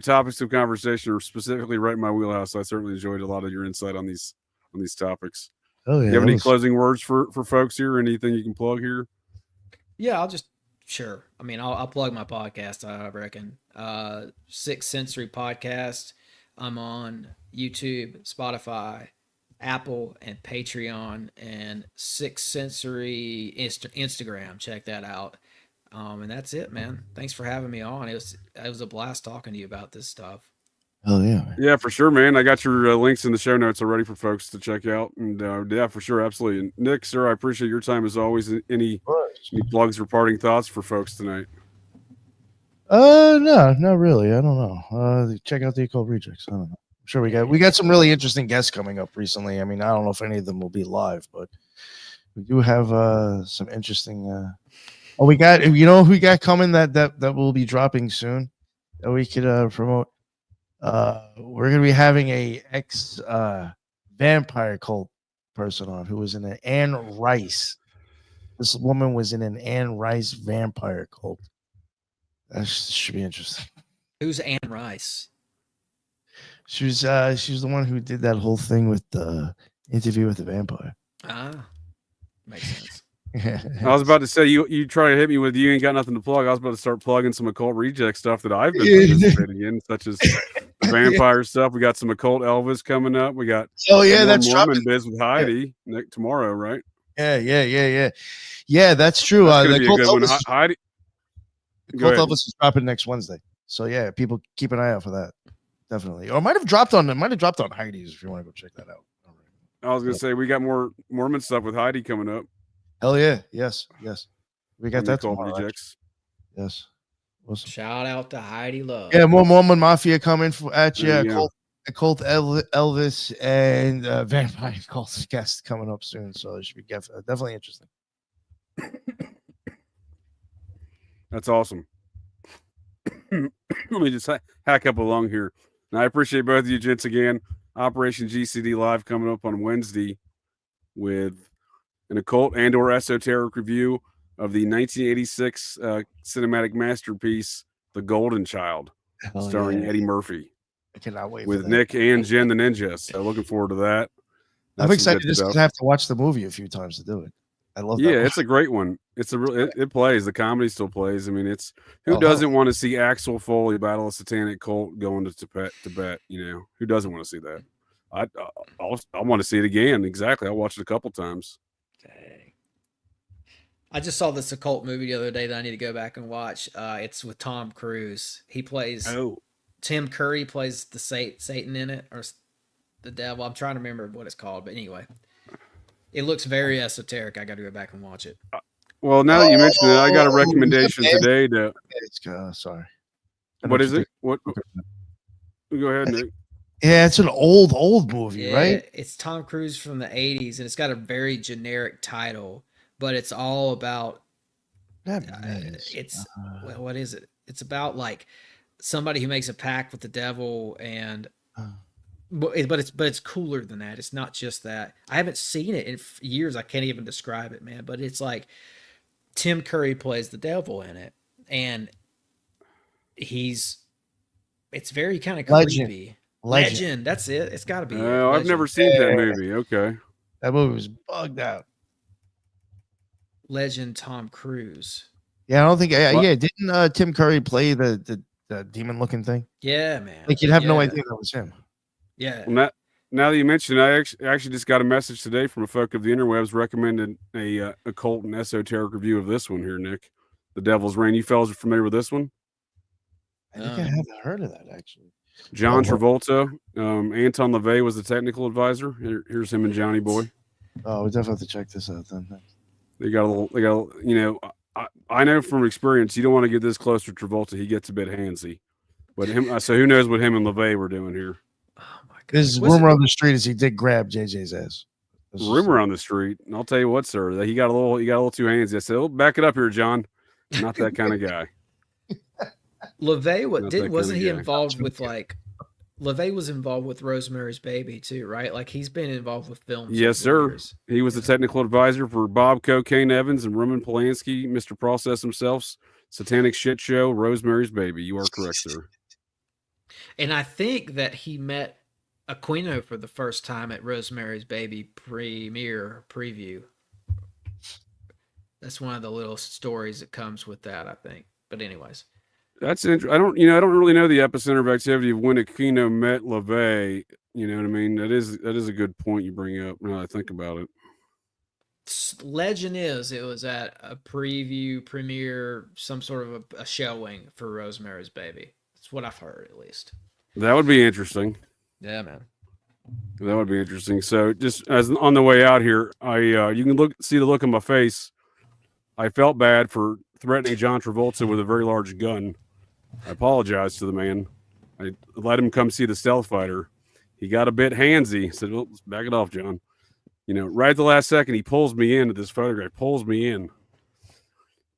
topics of conversation are specifically right in my wheelhouse. So I certainly enjoyed a lot of your insight on these topics. Oh yeah. Do you have any closing words for folks here? Anything you can plug here? Yeah, I mean, I'll plug my podcast. I reckon. Sixth Sensory Podcast. I'm on YouTube, Spotify, Apple, and Patreon, and Sixth Sensory Instagram. Check that out. And that's it, man. Thanks for having me on. It was a blast talking to you about this stuff. Oh yeah, man. Yeah, for sure, man. I got your links in the show notes already for folks to check out. And yeah, for sure, absolutely. And Nick, sir, I appreciate your time as always. Any plugs or parting thoughts for folks tonight? No, not really. I don't know. Check out the Occult Rejects. I don't know. I'm sure we got some really interesting guests coming up recently. I mean, I don't know if any of them will be live, but we do have some interesting. We got who we got coming that will be dropping soon that we could promote. We're gonna be having a ex vampire cult person on who was in an Anne Rice. This woman was in an Anne Rice vampire cult. That should be interesting. Who's Anne Rice? She was the one who did that whole thing with the Interview with the Vampire. Ah, makes sense. I was about to say you try to hit me with you ain't got nothing to plug. I was about to start plugging some Occult Reject stuff that I've been participating in, such as the vampire stuff. We got some Occult Elvis coming up. We got that's Mormon biz with Heidi Nick tomorrow, right? Yeah, that's true. That's gonna the be a Occult good one. Elvis, Heidi, Occult Elvis is dropping next Wednesday. So yeah, people keep an eye out for that. Definitely. Or it might have dropped on Heidi's if you want to go check that out. I was gonna say we got more Mormon stuff with Heidi coming up. Hell yeah. Yes. We got that Occult tomorrow. Rejects. Yes. Awesome. Shout out to Heidi Love. Yeah, more Mormon Mafia coming at you. Yeah. Occult Elvis and Vampire Cult guest coming up soon. So it should be definitely interesting. That's awesome. Let me just hack up along here. And I appreciate both of you gents again. Operation GCD Live coming up on Wednesday with an occult and or esoteric review of the 1986 cinematic masterpiece, The Golden Child, starring Eddie Murphy. I cannot wait with Nick and Jen the Ninja. So looking forward to that. I'm excited just to have to watch the movie a few times to do it. I love that. Yeah, it's a great one. It's a real it plays. The comedy still plays. I mean, it's who doesn't want to see Axel Foley battle a satanic cult going to Tibet, you know? Who doesn't want to see that? I want to see it again. Exactly. I watched it a couple times. Dang. I just saw this occult movie the other day that I need to go back and watch. It's with Tom Cruise. He plays Tim Curry plays the Satan in it, or the devil. I'm trying to remember what it's called, but anyway, it looks very esoteric. I got to go back and watch it. Well, now that you mentioned it, I got a recommendation today. Sorry. What is it? What? Go ahead, Nick. Yeah, it's an old movie, right? It's Tom Cruise from the 80s, and it's got a very generic title, but it's all about. What is it? It's about like somebody who makes a pact with the devil, and but it's cooler than that. It's not just that. I haven't seen it in years. I can't even describe it, man. But it's like Tim Curry plays the devil in it, and it's very kind of creepy. Legend. That's it. It's got to be. Oh, I've never seen that movie. Okay, that movie was bugged out. Legend Tom Cruise. Yeah, I don't think. What? Yeah, didn't Tim Curry play the demon-looking thing? Yeah, man. Like you'd have no Yeah. idea that was him. Yeah. Well, now that you mentioned it, I actually just got a message today from a folk of the interwebs recommended a occult and esoteric review of this one here, Nick. The Devil's Reign. You fellas are familiar with this one? I think I haven't heard of that actually. John Travolta, Anton LaVey was the technical advisor. Here's him and Johnny Boy. Oh, we definitely have to check this out then. They got a little, you know, I know from experience, you don't want to get this close to Travolta. He gets a bit handsy. But so who knows what him and LaVey were doing here? Oh my God. There's rumor on the street is he did grab JJ's ass. Rumor on the street, and I'll tell you what, sir, that he got a little too handsy. I said, "Oh, back it up here, John. Not that kind of guy." LaVey, wasn't he guy. involved with like? LaVey was involved with Rosemary's Baby too, right? Like he's been involved with films. Yes, over the sir. years. He was the technical advisor for Bob Cocaine Evans and Roman Polanski, Mr. Process himself's Satanic Shit Show, Rosemary's Baby. You are correct, sir. And I think that he met Aquino for the first time at Rosemary's Baby preview. That's one of the little stories that comes with that, I think. But anyways, That's interesting. I don't really know the epicenter of activity of when Aquino met LaVey. You know what I mean? That is a good point you bring up. Now that I think about it. legend is it was at a premiere, some sort of a showing for Rosemary's Baby. That's what I've heard, at least. That would be interesting. Yeah, man. That would be interesting. So, just as on the way out here, you can see the look on my face. I felt bad for threatening John Travolta with a very large gun. I apologize to the man. I let him come see the stealth fighter. He got a bit handsy. Said, "Well, let's back it off, John." You know, right at the last second, he pulls me into this photograph. Pulls me in.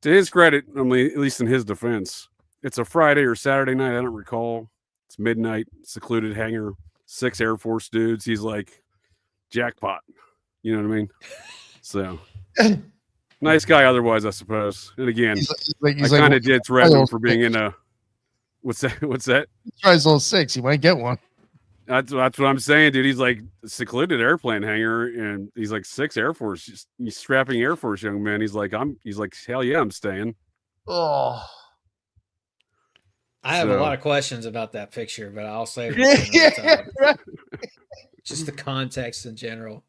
To his credit, at least in his defense, it's a Friday or Saturday night. I don't recall. It's midnight, secluded hangar, 6 Air Force dudes. He's like, jackpot. You know what I mean? So, nice guy otherwise, I suppose. And again, I kind of did threaten him for being in a. What's that? He tries those 6. He might get one. That's what I'm saying, dude. He's like secluded airplane hangar, and he's like 6 Air Force. He's strapping Air Force young man. He's like, hell yeah, I'm staying. Oh, I have a lot of questions about that picture, but I'll save it for another time. Just the context in general.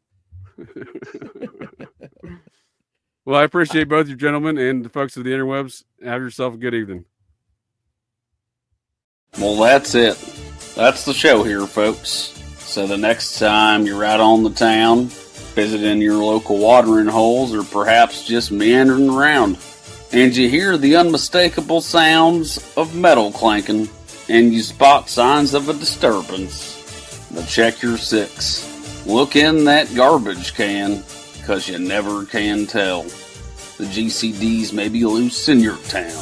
Well, I appreciate both you gentlemen and the folks of the interwebs. Have yourself a good evening. Well, that's it. That's the show here, folks. So the next time you're out on the town, visiting your local watering holes, or perhaps just meandering around, and you hear the unmistakable sounds of metal clanking, and you spot signs of a disturbance, well, check your 6. Look in that garbage can, 'cause you never can tell. The GCDs may be loose in your town.